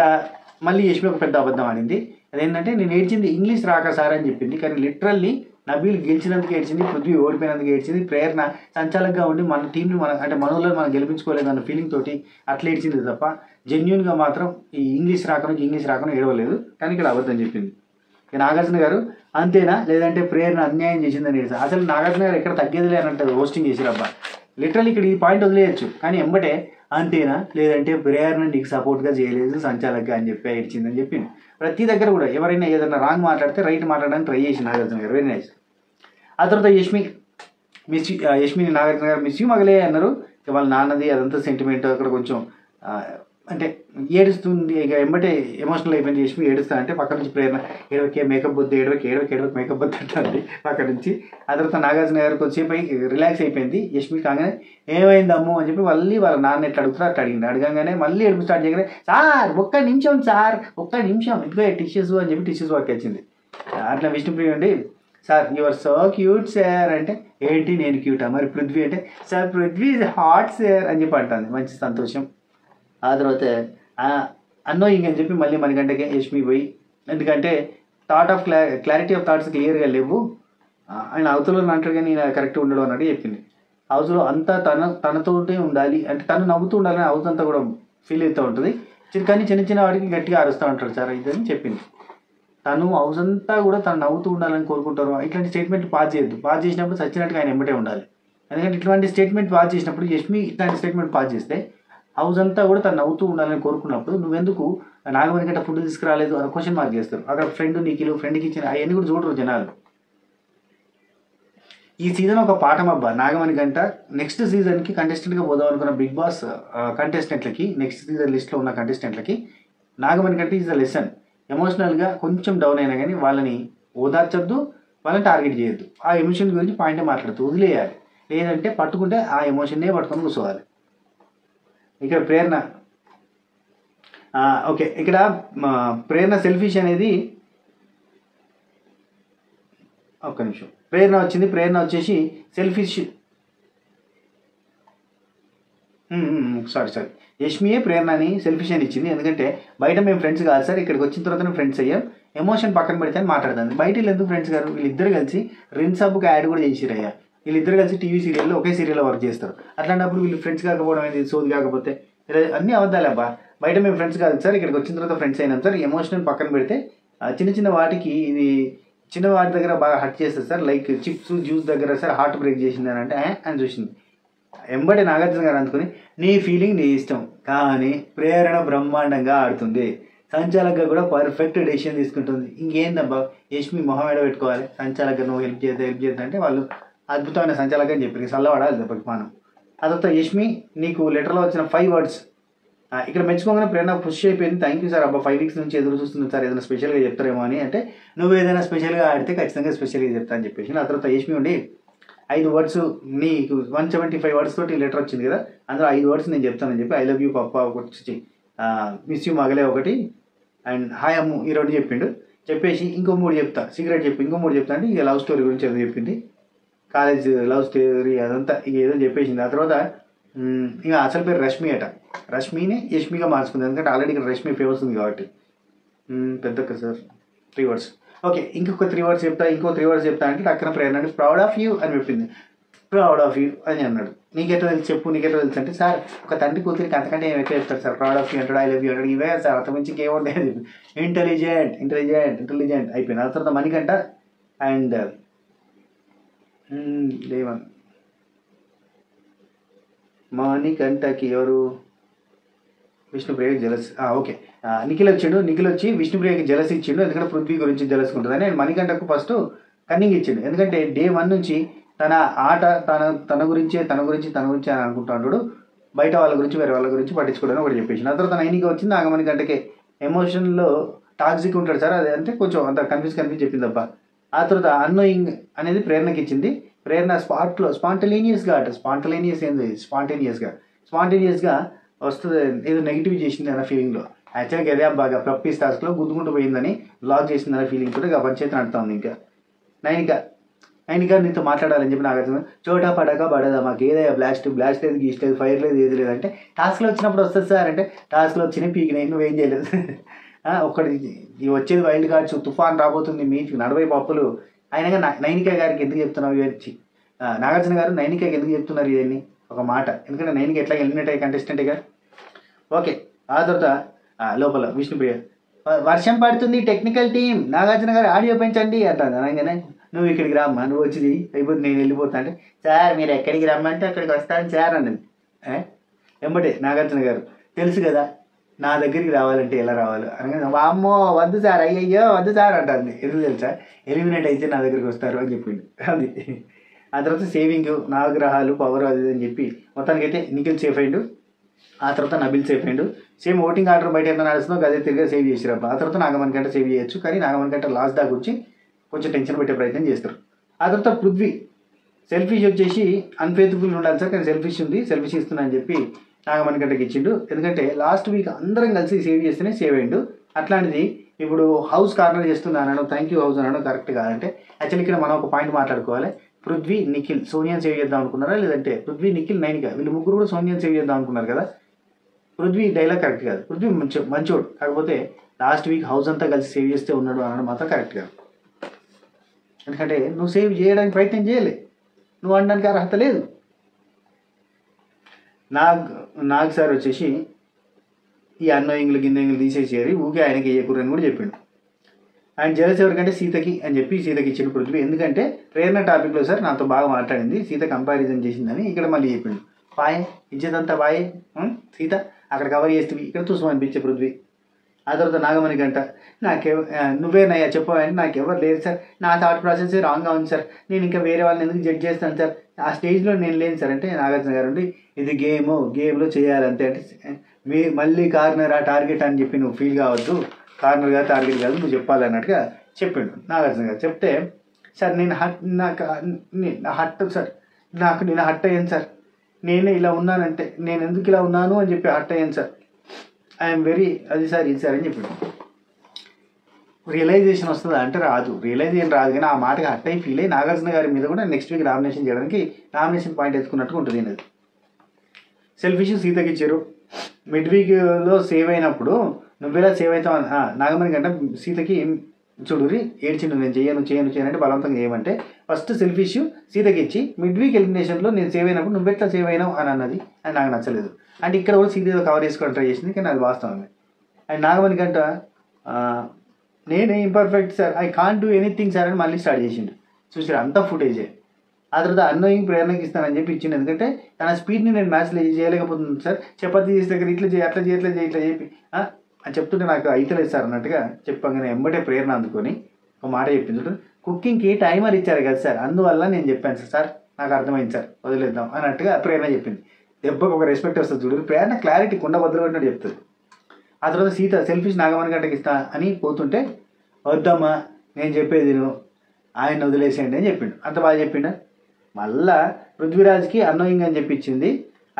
మళ్ళీ యష్మి ఒక పెద్ద అబద్ధం ఆడింది. అదేంటంటే నేను ఏడ్చింది ఇంగ్లీష్ రాక సార్ అని చెప్పింది. కానీ లిటరల్లీ నబీల్ గెలిచినందుకు ఏడ్చింది, పృథ్వీ ఓడిపోయినందుకు ఏడ్చింది, ప్రేరణ సంచాలకంగా ఉండి మన టీంని అంటే మనలో మనం గెలిపించుకోలేదు అన్న ఫీలింగ్ తోటి అట్లా ఏడ్చింది తప్ప జెన్యున్గా మాత్రం ఈ ఇంగ్లీష్ రాకను ఏడవలేదు. కానీ ఇక్కడ అబద్ధం చెప్పింది. ఇక నాగార్జున గారు అంతేనా లేదంటే ప్రేరణ అన్యాయం చేసిందని ఏడ్చారు. అసలు నాగార్జున గారు ఎక్కడ తగ్గేదిలే అని అంటారు హోస్టింగ్ చేసిరబ్బా. లిటరల్ ఇక్కడ ఈ పాయింట్ వదిలేయచ్చు, కానీ ఎంబటే అంతేనా లేదంటే ప్రేరణ నీకు సపోర్ట్గా చేయలేదు సంచాలకగా అని చెప్పి ఏడ్చిందని చెప్పింది. ప్రతి దగ్గర కూడా ఎవరైనా ఏదైనా రాంగ్ మాట్లాడితే రైట్ మాట్లాడడానికి ట్రై చేసి నాగార్జున గారు, వెరీ నైస్. ఆ తర్వాత యష్మిని నాగార్జున గారు మిస్ యూ మగలే అన్నారు. వాళ్ళ నాన్నది అదంతా సెంటిమెంట్ అక్కడ కొంచెం అంటే ఏడుస్తుంది. ఇక ఎంబటే ఎమోషనల్ అయిపోయింది యష్మి, ఏడుస్తా అంటే పక్క నుంచి ప్రేరణ ఏడవకే మేకప్ వద్దు, ఏడవకి మేకప్ వద్దు అంటుంది పక్క నుంచి. ఆ తర్వాత నాగార్జున గారు కొద్దిసేపు రిలాక్స్ అయిపోయింది. యష్మి కాగానే ఏమైంది అమ్ము అని చెప్పి మళ్ళీ వాళ్ళ నాన్న ఎట్లా అడుగుతారో అట్లా అడిగింది. అడగంగానే మళ్ళీ ఏడుపు స్టార్ట్ చేయగానే సార్ ఒక్క నిమిషం ఇదిగో టిష్యూస్ అని చెప్పి టిష్యూస్ వర్క్ వచ్చింది. అట్లా విష్ణుప్రియ అండి sir your so cute sir అంటే ఏంటి నేను క్యూటా, మరి పృథ్వీ అంటే sir Prithvi is hot sir అని చెప్పి అంటుంది. మంచి సంతోషం. ఆ తర్వాత అన్నోయింగ్ అని చెప్పి మళ్ళీ మనకంటే యష్మి పోయి, ఎందుకంటే క్లారిటీ ఆఫ్ థాట్స్ క్లియర్గా లేవు ఆయన అవతల అంటాడు కానీ నేను కరెక్ట్గా ఉండడం అన్నట్టు చెప్పింది. హౌస్లో అంతా తనతోటే ఉండాలి అంటే తను నవ్వుతూ ఉండాలని హౌస్ అంతా కూడా ఫీల్ అవుతూ ఉంటుంది. కానీ చిన్న వాడికి గట్టిగా అరుస్తూ ఉంటాడు సార్ ఇదని చెప్పింది. తను హౌస్ అంతా కూడా తను నవ్వుతూ ఉండాలని కోరుకుంటారు. ఇట్లాంటి స్టేట్మెంట్ పాస్ చేయొద్దు. పాస్ చేసినప్పుడు చచ్చినట్టుగా ఆయన ఎంబటే ఉండాలి. ఎందుకంటే ఇట్లాంటి స్టేట్మెంట్ పాస్ చేసినప్పుడు యష్మి ఇట్లాంటి స్టేట్మెంట్ పాస్ చేస్తే హౌస్ అంతా కూడా తను నవ్వుతూ ఉండాలని కోరుకున్నప్పుడు నువ్వెందుకు నాగమణి కంటే ఫుడ్ తీసుకురాలేదు అని క్వశ్చన్ మార్క్ చేస్తారు. అక్కడ ఫ్రెండ్కి ఇచ్చిన అవన్నీ కూడా చూడరు జనాలు. ఈ సీజన్ ఒక పాఠం అబ్బా నాగమణి గంట నెక్స్ట్ సీజన్కి కంటెస్టెంట్గా పోదాం అనుకున్న బిగ్ బాస్ కంటెస్టెంట్లకి, నెక్స్ట్ సీజన్ లిస్ట్లో ఉన్న కంటెస్టెంట్లకి నాగమణి గంట ఈజ్ ద లెసన్. ఎమోషనల్గా కొంచెం డౌన్ అయినా కానీ వాళ్ళని ఓదార్చొద్దు, వాళ్ళని టార్గెట్ చేయొద్దు. ఆ ఎమోషన్ గురించి పాయింటే మాట్లాడుతూ వదిలేయాలి. లేదంటే పట్టుకుంటే ఆ ఎమోషన్నే పట్టుకొని కూర్చోవాలి. ఇక్కడ ప్రేరణ ఓకే, ఇక్కడ ప్రేరణ సెల్ఫిష్ అనేది ఒక్క నిమిషం. ప్రేరణ వచ్చేసి సెల్ఫిష్ సారీ యష్మియే ప్రేరణని సెల్ఫిష్ అని ఇచ్చింది. ఎందుకంటే బయట మేము ఫ్రెండ్స్ కాదు సార్, ఇక్కడికి వచ్చిన తర్వాత మేము ఫ్రెండ్స్ అయ్యాం, ఎమోషన్ పక్కన పెడితే అని మాట్లాడుతుంది. బయట వీళ్ళు ఎందుకు ఫ్రెండ్స్ గారు, వీళ్ళిద్దరు కలిసి రిన్సబ్కి యాడ్ కూడా చేసిరయ్యా. వీళ్ళిద్దరు కలిసి టీవీ సీరియల్లో ఒకే సీరియల్లో వర్క్ చేస్తారు. అట్లాంటప్పుడు వీళ్ళు ఫ్రెండ్స్ కాకపోవడం అనేది సోది కాకపోతే అన్నీ అబద్ధాలే అబ్బా. బయట మేము ఫ్రెండ్స్ కాదు సార్, ఇక్కడికి వచ్చిన తర్వాత ఫ్రెండ్స్ అయినాం సార్. ఎమోషనల్ పక్కన పెడితే చిన్న వాటికి ఇది చిన్న వాటి దగ్గర బాగా హర్ట్ చేస్తుంది సార్, లైక్ చిప్స్ జ్యూస్ దగ్గర సార్ హార్ట్ బ్రేక్ చేసింది అని అంటే అని చూసింది. ఎంబడే నాగార్జున గారు అనుకుని నీ ఫీలింగ్ నీ ఇష్టం, కానీ ప్రేరణ బ్రహ్మాండంగా ఆడుతుంది, సంచాలకగా కూడా పర్ఫెక్ట్ డెసిషన్ తీసుకుంటుంది. ఇంకేందబ్బా యష్మి మొహం ఎడ పెట్టుకోవాలి, సంచాలకగా నువ్వు హెల్ప్ చేద్దా అంటే వాళ్ళు అద్భుతమైన సంచాలకం అని చెప్పి చల్లవాడాలి దెబ్బకి మనం. అదంతా యష్మి నీకు లెటర్లో వచ్చిన 5 words ఇక్కడ మెచ్చుకోగానే ప్రేరణ పుష్ అయిపోయింది. థ్యాంక్ యూ సార్ అబ్బా 5 weeks నుంచి ఎదురు చూస్తుంది సార్ ఏదైనా స్పెషల్గా చెప్తారేమో అని అంటే నువ్వు ఏదైనా స్పెషల్గా ఆడితే ఖచ్చితంగా స్పెషల్గా చెప్తా అని చెప్పేసి. ఆ తర్వాత యష్మి ఉండి 5 words నీకు 175 words తోటి లెటర్ వచ్చింది కదా, అందులో 5 words నేను చెప్తానని చెప్పి ఐ లవ్ యూ పప్ప ఒకటి, మిస్ యూ మగలే ఒకటి, అండ్ హాయ్ అమ్ము ఈ 2 చెప్పిండు. చెప్పేసి ఇంకో 3 చెప్తా, సిగరెట్ చెప్పి ఇంకో 3 చెప్తా అంటే ఇక లవ్ స్టోరీ గురించి ఏదో చెప్పింది, కాలేజ్ లవ్ స్టోరీ అదంతా ఇక ఏదో చెప్పేసింది. ఆ తర్వాత ఇక అసలు పేరు రష్మి అట, రష్మిని యష్మిగా మార్చుకుంది ఎందుకంటే ఆల్రెడీ ఇక్కడ రష్మి ఫేమస్ ఉంది కాబట్టి. పెద్ద సార్ 3 words ఓకే, ఇంకొక 3 words చెప్తా, ఇంకో 3 words చెప్తా అంటే అక్కడ ప్రేరణ ప్రౌడ్ ఆఫ్ యూ అని చెప్పింది. ప్రౌడ్ ఆఫ్ యూ అని అన్నాడు. నీకెట్లా తెలుసు చెప్పు, నీకెట్లా తెలుసు అంటే సార్ ఒక తండ్రి కూతురికి అంతకంటే ఏం ఎట్లా చెప్తారు సార్, ప్రౌడ్ ఆఫ్ యూ అంటాడు, ఐ లవ్ యూ అంటాడు, ఇవే సార్ అంత మంచి ఇంకేముంటాయి. ఇంటెలిజెంట్ అయిపోయింది. ఆ తర్వాత మణికంఠ అండ్ దేవన్, మణికంఠకి ఎవరు విష్ణుప్రియకి జలస్ ఓకే, నిఖిల్ వచ్చి విష్ణుప్రియకి జలస్ ఇచ్చిండు ఎందుకంటే పృథ్వీ గురించి జలసుకుంటుందని. అండ్ మణికంఠకు ఫస్ట్ కన్నింగ్ ఇచ్చిండు ఎందుకంటే Day 1 నుంచి తన ఆట తన గురించి అని అనుకుంటాడు. బయట వాళ్ళ గురించి వేరే వాళ్ళ గురించి పట్టించుకోవడానికి ఒకటి చెప్పేసి ఆ తర్వాత నైన్కి వచ్చింది నాగమణి గంటకే ఎమోషన్లో టాక్సిక్ ఉంటాడు సార్. అది అంటే కొంచెం అంత కన్ఫ్యూజ్ చెప్పింది అబ్బా. ఆ తర్వాత అన్నోయింగ్ అనేది ప్రేరణకి ఇచ్చింది. ప్రేరణ స్పాంటేనియస్గా వస్తుంది, ఏదో నెగిటివ్ చేసింది అన్న ఫీలింగ్లో. యాక్చువల్గా అదే బాగా ప్రప్పీస్ టాస్క్లో గుద్దుకుంటూ పోయిందని బ్లాక్ చేసింది అన్న ఫీలింగ్ కూడా పంచాయతీ నడుతుంది. ఇంకా నైనిక నీతో మాట్లాడాలని చెప్పి నాకు చోటా పడక పడదా మాకు ఏదైనా బ్లాస్ట్ లేదు గీస్ట్ లేదు ఫైర్ లేదు ఏది లేదంటే టాస్క్లో వచ్చినప్పుడు వస్తుంది సార్ అంటే టాస్క్లో వచ్చినాయి పీకినాయి నువ్వేం చేయలేదు. ఒకటి వచ్చేది వైల్డ్ కార్డ్స్ తుఫాన్ రాబోతుంది మీకు 40 పప్పులు అయినగా నైనిక గారికి ఎందుకు చెప్తున్నావు ఇవచ్చి నాగార్జున గారు నైనికకి ఎందుకు చెప్తున్నారు ఇవన్నీ ఒక మాట, ఎందుకంటే నైనిక ఎట్లా ఎలిమినేట్ అయ్యే కంటెస్టెంట్గా. ఓకే ఆ తర్వాత లోపల విష్ణుప్రియ వర్షం పడుతుంది టెక్నికల్ టీం నాగార్జున గారు ఆడియో పెంచండి అంటాను. అనగానే నువ్వు ఇక్కడికి రామ్మా నువ్వు వచ్చి అయిపోతే నేను వెళ్ళిపోతా అంటే సార్ మీరు ఎక్కడికి రమ్మంటే అక్కడికి వస్తాను సార్ అన్నది. వెంబటే నాగార్జున గారు తెలుసు కదా నా దగ్గరికి రావాలంటే ఎలా రావాలి అనగానే అమ్మో వద్దు సార్ అయ్యయ్యో వద్దు సార్ అంటుంది. ఎందుకు తెలుసా ఎలిమినేట్ అయితే నా దగ్గరికి వస్తారు అని చెప్పిండు అది. ఆ తర్వాత సేవింగ్ నవగ్రహాలు పవర్ అది అని చెప్పి మొత్తానికి అయితే నిఖిల్ సేఫ్ అయ్యిండు. ఆ తర్వాత నబిల్ సేఫ్ అయ్యిండు. సేమ్ ఓటింగ్ ఆర్డర్ బయట ఎంత నడుస్తుందో అదే తిరిగా సేవ్ చేసారు. ఆ తర్వాత నాగమణి కంటే సేవ్ చేయొచ్చు, కానీ నాగమణి కంటే లాస్ట్ దాకా వచ్చి కొంచెం టెన్షన్ పెట్టే ప్రయత్నం చేస్తారు. ఆ తర్వాత పృథ్వీ సెల్ఫిష్ వచ్చేసి అన్ఫేత్ఫుల్ ఉండాలి సార్, కానీ సెల్ఫిష్ ఇస్తున్నా అని చెప్పి నాగమణి గంటకి ఇచ్చిండు. ఎందుకంటే లాస్ట్ వీక్ అందరం కలిసి సేవ్ చేస్తేనే సేవ్ అయ్యిండు. అట్లాంటిది ఇప్పుడు హౌస్ కార్నర్ చేస్తున్నా అనడం థ్యాంక్ యూ హౌస్ అనడం కరెక్ట్ కాదంటే యాక్చువల్లీ ఇక్కడ మనం ఒక పాయింట్ మాట్లాడుకోవాలి. పృథ్వీ నిఖిల్ సోనియాని సేవ్ చేద్దాం అనుకున్నారా, లేదంటే పృథ్వీ నిఖిల్ నైనిక వీళ్ళు ముగ్గురు కూడా సోనియాని సేవ్ చేద్దాం అనుకున్నారు కదా. పృథ్వీ డైలాగ్ కరెక్ట్ కాదు, పృథ్వీ మంచోడు, కాకపోతే లాస్ట్ వీక్ హౌస్ అంతా కలిసి సేవ్ చేస్తే ఉన్నాడు అనడం మాత్రం కరెక్ట్ కాదు. ఎందుకంటే నువ్వు సేవ్ చేయడానికి ప్రయత్నం చేయలే, నువ్వు అనడానికి అర్హత లేదు. నాగ్ సార్ వచ్చేసి ఈ అన్నోయింగ్లు గిన్నెంగులు తీసేసేయాలి ఊకే ఆయనకి వేయకూరని కూడా చెప్పిండు. ఆయన జలస్ ఎవరికంటే సీతకి అని చెప్పి సీతకి ఇచ్చిన పృథ్వీ. ఎందుకంటే ప్రేరణ టాపిక్లో సార్ నాతో బాగా మాట్లాడింది, సీత కంపారిజన్ చేసిందని ఇక్కడ మళ్ళీ చెప్పిండు. బాయే ఇచ్చేదంతా బాయే సీత అక్కడ కవర్ చేస్తుంది, ఇక్కడ చూసాం అనిపించే పృథ్వీ. ఆ తర్వాత నాగమణి గంట నువ్వేనయ్యా చెప్పావంటే నాకెవరు లేదు సార్, నా థాట్ ప్రాసెస్ రాంగ్గా ఉంది సార్, నేను ఇంకా వేరే వాళ్ళని ఎందుకు జడ్జ్ చేస్తాను సార్, ఆ స్టేజ్లో నేను లేను సార్ అంటే నాగార్జున గారు ఉండి ఇది గేమ్లో చేయాలంతే అంటే మళ్ళీ కార్నర్ ఆ టార్గెట్ అని చెప్పి నువ్వు ఫీల్ కావద్దు, కార్నర్ కాదు టార్గెట్ కాదు నువ్వు చెప్పాలన్నట్టుగా చెప్పిండు నాగార్జున గారు. చెప్తే సార్ నేను హట్ అయ్యాను సార్, నేనే ఇలా ఉన్నానంటే నేను ఎందుకు ఇలా ఉన్నాను అని చెప్పి హట్ అయ్యాను సార్, ఐఎమ్ వెరీ అది సార్ ఇది సార్ అని చెప్పాడు. రియలైజేషన్ వస్తుందా అంటే రాదు, రియలైజేషన్ రాదు, కానీ ఆ మాటకి హట్ అయి ఫీల్ అయ్యి నాగార్జున గారి మీద కూడా నెక్స్ట్ వీక్ నామినేషన్ చేయడానికి నామినేషన్ పాయింట్ ఎత్తుకున్నట్టుగా ఉంటుంది. అది సెల్ఫిష్ సీతకి ఇచ్చారు. మిడ్ వీక్లో సేవ్ అయినప్పుడు నువ్వేలా సేవ్ అవుతావు నాగమణి గంట సీతకి చూడురి ఏడ్చిండు, నేను చేయను అంటే బలవంతంగా చేయమంటే ఫస్ట్ సెల్ఫిష్ సీతకి ఇచ్చి మిడ్ వీక్ ఎలిమినేషన్లో నేను సేవ్ అయినప్పుడు నువ్వెట్లా సేవ్ అయినావు అని అన్నది. అది నాకు నచ్చలేదు. అంటే ఇక్కడ కూడా సీత కవర్ చేసుకోవడం ట్రై చేసింది, కానీ అది వాస్తవమే. అండ్ నాగమణి గంట నేనే imperfect sir, I can't do anything sir అని మళ్ళీ స్టార్ట్ చేసిండు. చూసారు అంతా ఫుటేజే. ఆ తర్వాత అన్నోయింగ్ ప్రేరణకి ఇస్తానని చెప్పి ఇచ్చిండు. ఎందుకంటే తన స్పీడ్ని నేను మ్యాచ్లో చేయలేకపోతున్నాను సార్, చపాతీ చేసే దగ్గర ఇట్లా చేయి అట్లా చేయి ఇట్లా చెప్పి అని చెప్తుంటే నాకు అయితలేదు సార్ అన్నట్టుగా చెప్పగానే ఎంబటే ప్రేరణ అందుకొని ఒక మాట చెప్పింది. కుకింగ్కి టైమర్ ఇచ్చారు కదా సార్, అందువల్ల నేను చెప్పాను సార్ నాకు అర్థమైంది సార్ వదిలేద్దాం అన్నట్టుగా ప్రేరణ చెప్పింది. దెబ్బకు ఒక రెస్పెక్ట్ వస్తుంది చూడు, ప్రేరణ క్లారిటీ కుండ బదులుపెట్టినట్టు చెప్తుంది. ఆ తర్వాత సీత సెల్ఫిష్ నాగమణి గంటకి ఇస్తా అని పోతుంటే వద్దమ్మా నేను చెప్పేది నువ్వు ఆయన వదిలేసేయండి అని చెప్పిండు. అంత బాగా చెప్పిండ. మళ్ళా పృథ్వీరాజ్కి అన్నోయింగ్ అని చెప్పించింది.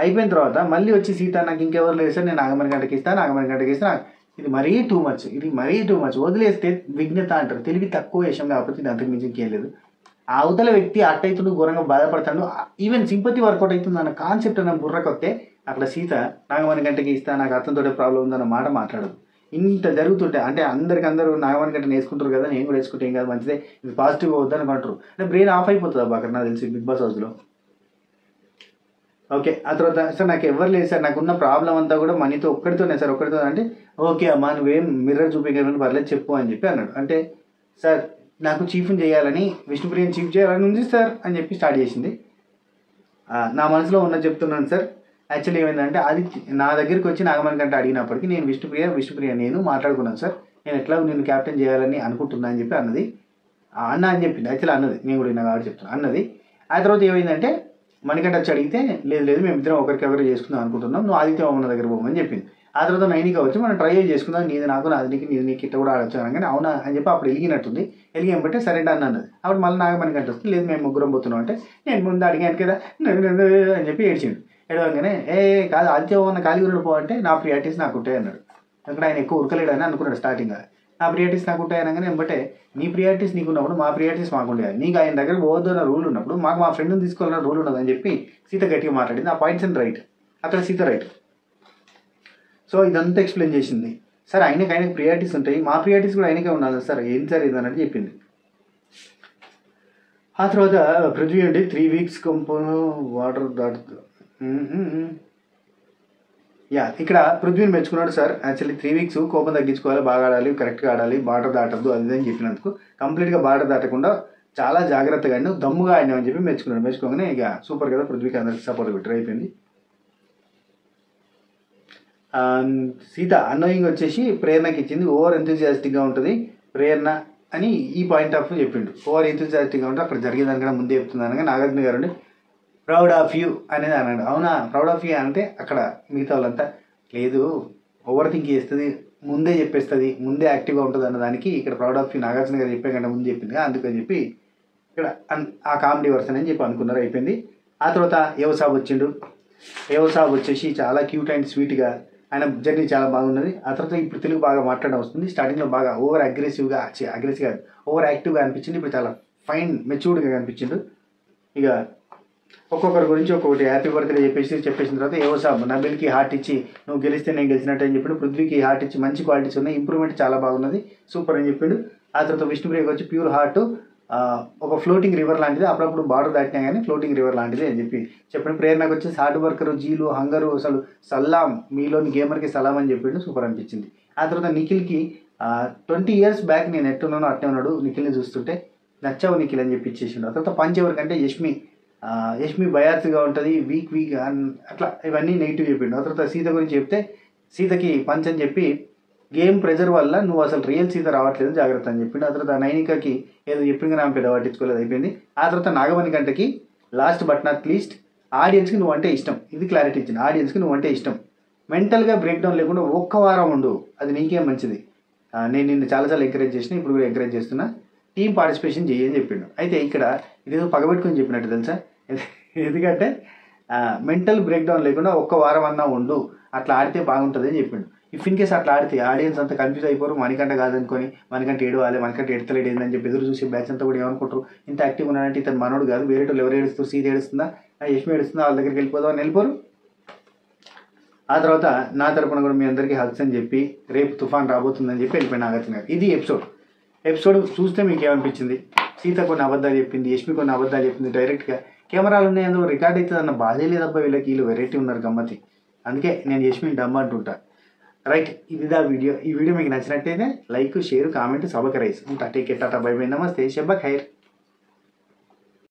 అయిపోయిన తర్వాత మళ్ళీ వచ్చి సీత నాకు ఇంకెవరు లేదు సార్ నేను నాగమణి గంటకి ఇస్తాను, ఇది మరీ టూ మచ్ వదిలేస్తే విఘ్నత అంటారు, తెలివి తక్కువ విషయం కాకపోతే ఇది అంతకు మించి ఇంకేం లేదు. ఆ అవతల వ్యక్తి అట్టయితుడు ఘోరంగా బాధపడతాడు, ఈవెన్ సింపతి వర్కౌట్ అవుతుంది అన్న కాన్సెప్ట్ అన్న బుర్రకొస్తే అట్లా సీత నాగమణి గంటకి ఇస్తా నాకు అర్థంతో ప్రాబ్లం ఉందన్న మాట మాట్లాడదు. ఇంత జరుగుతుంటే అంటే అందరూ నాగమణి గంట వేసుకుంటారు కదా, నేను కూడా వేసుకుంటే ఏం కాదు మంచిదే ఇది పాజిటివ్గా వద్దని అంటారు. అంటే బ్రెయిన్ ఆఫ్ అయిపోతుంది అబ్బా అక్కడ నాకు తెలిసి బిగ్ బాస్ హౌస్లో. ఓకే ఆ తర్వాత సార్ నాకు ఎవరు లేదు సార్, నాకున్న ప్రాబ్లం అంతా కూడా మనీతో ఒక్కడితోనే సార్ అంటే ఓకే అమ్మా నువ్వేం మిర్రర్ చూపించాలని పర్లేదు చెప్పు అని చెప్పి అన్నాడు. అంటే సార్ నాకు చీఫ్ని చేయాలని విష్ణుప్రియని చీఫ్ చేయాలని ఉంది సార్ అని చెప్పి స్టార్ట్ చేసింది. నా మనసులో ఉన్నది చెప్తున్నాను సార్. యాక్చువల్లీ ఏమైందంటే అది నా దగ్గరికి వచ్చి నాగమణి గంట అడిగినప్పటికీ నేను విష్ణుప్రియ నేను మాట్లాడుకున్నాను సార్, నేను ఎట్లా నేను క్యాప్టెన్ చేయాలని అనుకుంటున్నా అని చెప్పి అన్నది. అన్న అని చెప్పింది, యాక్చువల్లీ అన్నది, నేను కూడా నా కాబట్టి చెప్తాను అన్నది. ఆ తర్వాత ఏమైందంటే మణికంఠ వచ్చి అడిగితే లేదు లేదు మేము ఇద్దరం ఒకరికెవరు చేసుకుందాం అనుకుంటున్నాం, నువ్వు ఆదిత్య మామన్న దగ్గర పోమని చెప్పింది. ఆ తర్వాత నైనిక వచ్చి మనం ట్రై చేసుకుందాం, నీది నాకు నాది నీకు నీది నీకు ఇట్లా కూడా ఆడొచ్చు అనగానే అవునా అని చెప్పి అప్పుడు వెలిగినట్టుంది. వెలిగేంబట్టే సరే డన్ అన్నది. అప్పుడు మళ్ళీ నాగమణికంఠ వస్తుంది, లేదు మేము ముగ్గురం పోతున్నాం అంటే నేను ముందు అడిగాను కదా అని చెప్పి ఏడ్చిండు. ఏడవగానే కాదు ఆదిత్య మామన్న ఖాళీ ఊరిలో పో అంటే నా ప్రియారిటీస్ నాకు ఉంటాయి అన్నాడు. అక్కడ ఆయన ఎక్కువ ఉరకలేడని అనుకున్నాడు స్టార్టింగ్. నా ప్రియారిటీస్ నాకు ఉంటాయి అనగానే ఎంబటే నీ ప్రియారిటీస్ నీకు ఉన్నప్పుడు మా ప్రియారిటీస్ మాకు ఉండేది, నీకు ఆయన దగ్గర పోవద్దు అన్న రూల్ ఉన్నప్పుడు మాకు మా ఫ్రెండ్ని తీసుకోవాలన్న రూల్ ఉన్నదని చెప్పి సీత గట్టిగా మాట్లాడింది. ఆ పాయింట్స్ అండ్ రైట్, అక్కడ సీత రైట్. సో ఇదంతా ఎక్స్ప్లెయిన్ చేసింది. సార్ ఆయనకి ప్రియారిటీస్ ఉంటాయి, మా ప్రియారిటీస్ కూడా ఆయనకే ఉండాలి సార్, ఏం సార్ ఇది అన్నట్టు చెప్పింది. ఆ తర్వాత పృథ్వీ అండి 3 weeks వాటర్ దాటుతుంది. ఇక్కడ పృథ్వీని మెచ్చుకున్నాడు సార్. యాక్చువల్లీ 3 weeks కోపం తగ్గించుకోవాలి, బాగా ఆడాలి, కరెక్ట్గా ఆడాలి, బార్డర్ దాటద్దు అది అని చెప్పినందుకు కంప్లీట్గా బార్డర్ దాటకుండా చాలా జాగ్రత్తగా ఆడినావు, దమ్ముగా ఆడినావు అని చెప్పి మెచ్చుకున్నాడు. మెచ్చుకోగానే ఇక సూపర్ కదా, పృథ్వీకి అందరికి సపోర్ట్ బెటర్ అయిపోయింది. సీత అన్నోయింగ్ వచ్చేసి ప్రేరణకి ఇచ్చింది. ఓవర్ ఎంతూజియాస్టిక్గా ఉంటుంది ప్రేరణ అని ఈ పాయింట్ ఆఫ్ వ్యూ చెప్పిండు. ఓవర్ ఎంతూజియాస్టిక్గా ఉంటే అక్కడ జరిగేదానికన్నా ముందే చెప్తుంది అనగా నాగార్జున గారు ప్రౌడ్ ఆఫ్ యూ అనేది అన్నాడు. అవునా ప్రౌడ్ ఆఫ్ యూ అంటే అక్కడ మిగతా వాళ్ళంతా లేదు ఓవర్ థింక్ చేస్తుంది, ముందే చెప్పేస్తుంది, ముందే యాక్టివ్గా ఉంటుంది అన్నదానికి ఇక్కడ ప్రౌడ్ ఆఫ్ యూ నాగార్జున గారు చెప్పే కంటే ముందు చెప్పింది, అందుకని చెప్పి ఇక్కడ ఆ కామెడీ వర్షన్ అని చెప్పి అనుకున్నారు. అయిపోయింది. ఆ తర్వాత యువసాబ్ వచ్చిండు. యువసాబ్ వచ్చేసి చాలా క్యూట్ అండ్ స్వీట్గా ఆయన జర్నీ చాలా బాగున్నది. ఆ తర్వాత ఇప్పుడు తెలుగు బాగా మాట్లాడడం వస్తుంది. స్టార్టింగ్లో బాగా ఓవర్ అగ్రెసివ్గా ఓవర్ యాక్టివ్గా అనిపించింది. ఇప్పుడు చాలా ఫైన్ మెచ్యూర్డ్గా కనిపించిండు. ఇక ఒక్కొక్కరి గురించి ఒక్కొక్కటి హ్యాపీ బర్త్డే చెప్పేసిన తర్వాత యువసాబ్ నబిల్కి హార్ట్ ఇచ్చి నువ్వు గెలిస్తే నేను గెలిచినట్టు అని చెప్పిండు. పృథ్వీకి హార్ట్ ఇచ్చి మంచి క్వాలిటీస్ ఉన్నాయి, ఇంప్రూవ్మెంట్ చాలా బాగున్నది, సూపర్ అని చెప్పిండు. ఆ తర్వాత విష్ణుప్రియకి వచ్చి ప్యూర్ హార్ట్ ఒక ఫ్లోటింగ్ రివర్ లాంటిది, అప్పుడప్పుడు బార్డర్ దాటినా కానీ ఫ్లోటింగ్ రివర్ లాంటిది అని చెప్పి చెప్పిన. ప్రేరణకు వచ్చి హార్డ్ వర్కరు, జీలు, హంగరు, అసలు సలాం మీలోని గేమర్కి సలాం అని చెప్పిండు, సూపర్ అనిపించింది. ఆ తర్వాత నిఖిల్కి 20 years బ్యాక్ నేను ఎట్టున్నానో అట్టే ఉన్నాడు, నిఖిల్ని చూస్తుంటే నచ్చావు నిఖిల్ అని చెప్పి ఇచ్చేసిండు. ఆ తర్వాత పంచ్ ఎవరికంటే యష్మి బయాస్గా ఉంటుంది, వీక్ అట్లా ఇవన్నీ నెగిటివ్ చెప్పిండు. ఆ తర్వాత సీత గురించి చెప్తే సీతకి పంచ్ అని చెప్పి గేమ్ ప్రెజర్ వల్ల నువ్వు అసలు రియల్ సీత రావట్లేదు జాగ్రత్త అని చెప్పిండు. ఆ తర్వాత నైనికకి ఏదో చెప్పింది ఆమె పెద్ద పట్టించుకోలేదు, అయిపోయింది. ఆ తర్వాత నాగమణికంఠకి లాస్ట్ బట్ నాట్ లీస్ట్ ఆడియన్స్కి నువ్వు అంటే ఇష్టం, ఇది క్లారిటీ ఇచ్చింది. ఆడియన్స్కి నువ్వు అంటే ఇష్టం, మెంటల్గా బ్రేక్ డౌన్ లేకుండా ఒక్క వారం ఉండు, అది నీకే మంచిది. నేను నిన్ను చాలాసార్లు ఎంకరేజ్ చేసిన, ఇప్పుడు కూడా ఎంకరేజ్ చేస్తున్నా, టీం పార్టిసిపేషన్ చేయని చెప్పిండు. అయితే ఇక్కడ ఇదేదో పగబెట్టుకొని చెప్పినట్టు తెలుసా, ఎందుకంటే మెంటల్ బ్రేక్ డౌన్ లేకుండా ఒక్క వారం అన్నా ఉండు, అట్లా ఆడితే బాగుంటుంది అని చెప్పిండు. ఇఫ్ ఇన్ కేస్ అట్లా ఆడితే ఆడియన్స్ అంతా కన్ఫ్యూజ్ అయిపోరు, మణికంఠ కాదనుకొని మణికంఠ ఏడవాలి, మణికంఠ ఎడతలేడు ఏందని చెప్పి ఎదురు చూసి బ్యాచ్ అంతా కూడా ఏమనుకుంటారు, ఇంత యాక్టివ్ ఉన్నాడంటే ఇతను మనోడు కాదు, వేరే వాళ్ళు ఎవరు ఏడుస్తారు, సీత ఏడుస్తుందా, యష్మి ఏడుస్తుందా, వాళ్ళ దగ్గరికి వెళ్ళిపోదాం అని వెళ్ళిపోరు. ఆ తర్వాత నా తరపున కూడా మీ అందరికీ హక్స్ అని చెప్పి రేపు తుఫాన్ రాబోతుందని చెప్పి వెళ్ళిపోయిన నాగార్జున గారు. ఇది ఎపిసోడ్ చూస్తే మీకు ఏమనిపించింది? సీత కొన్ని అబద్ధాలు చెప్పింది, యష్మి కొన్ని అబద్ధాలు చెప్పింది, డైరెక్ట్గా కెమెరాలు ఉన్నాయి అందులో రికార్డ్ అవుతుంది అన్న బాధే లేదబ్బా వీళ్ళకి, వీళ్ళు వెరైటీ ఉన్నారు గమ్మతి. అందుకే నేను యష్మిని డమ్ అంటుంటా. రైట్, ఇదిదా వీడియో. ఈ వీడియో మీకు నచ్చినట్టయితే లైక్, షేర్, కామెంట్, సబ్స్క్రైబ్ ఉంటా. Take care, tata, bye bye, నమస్తే, శబ్బా ఖైర్.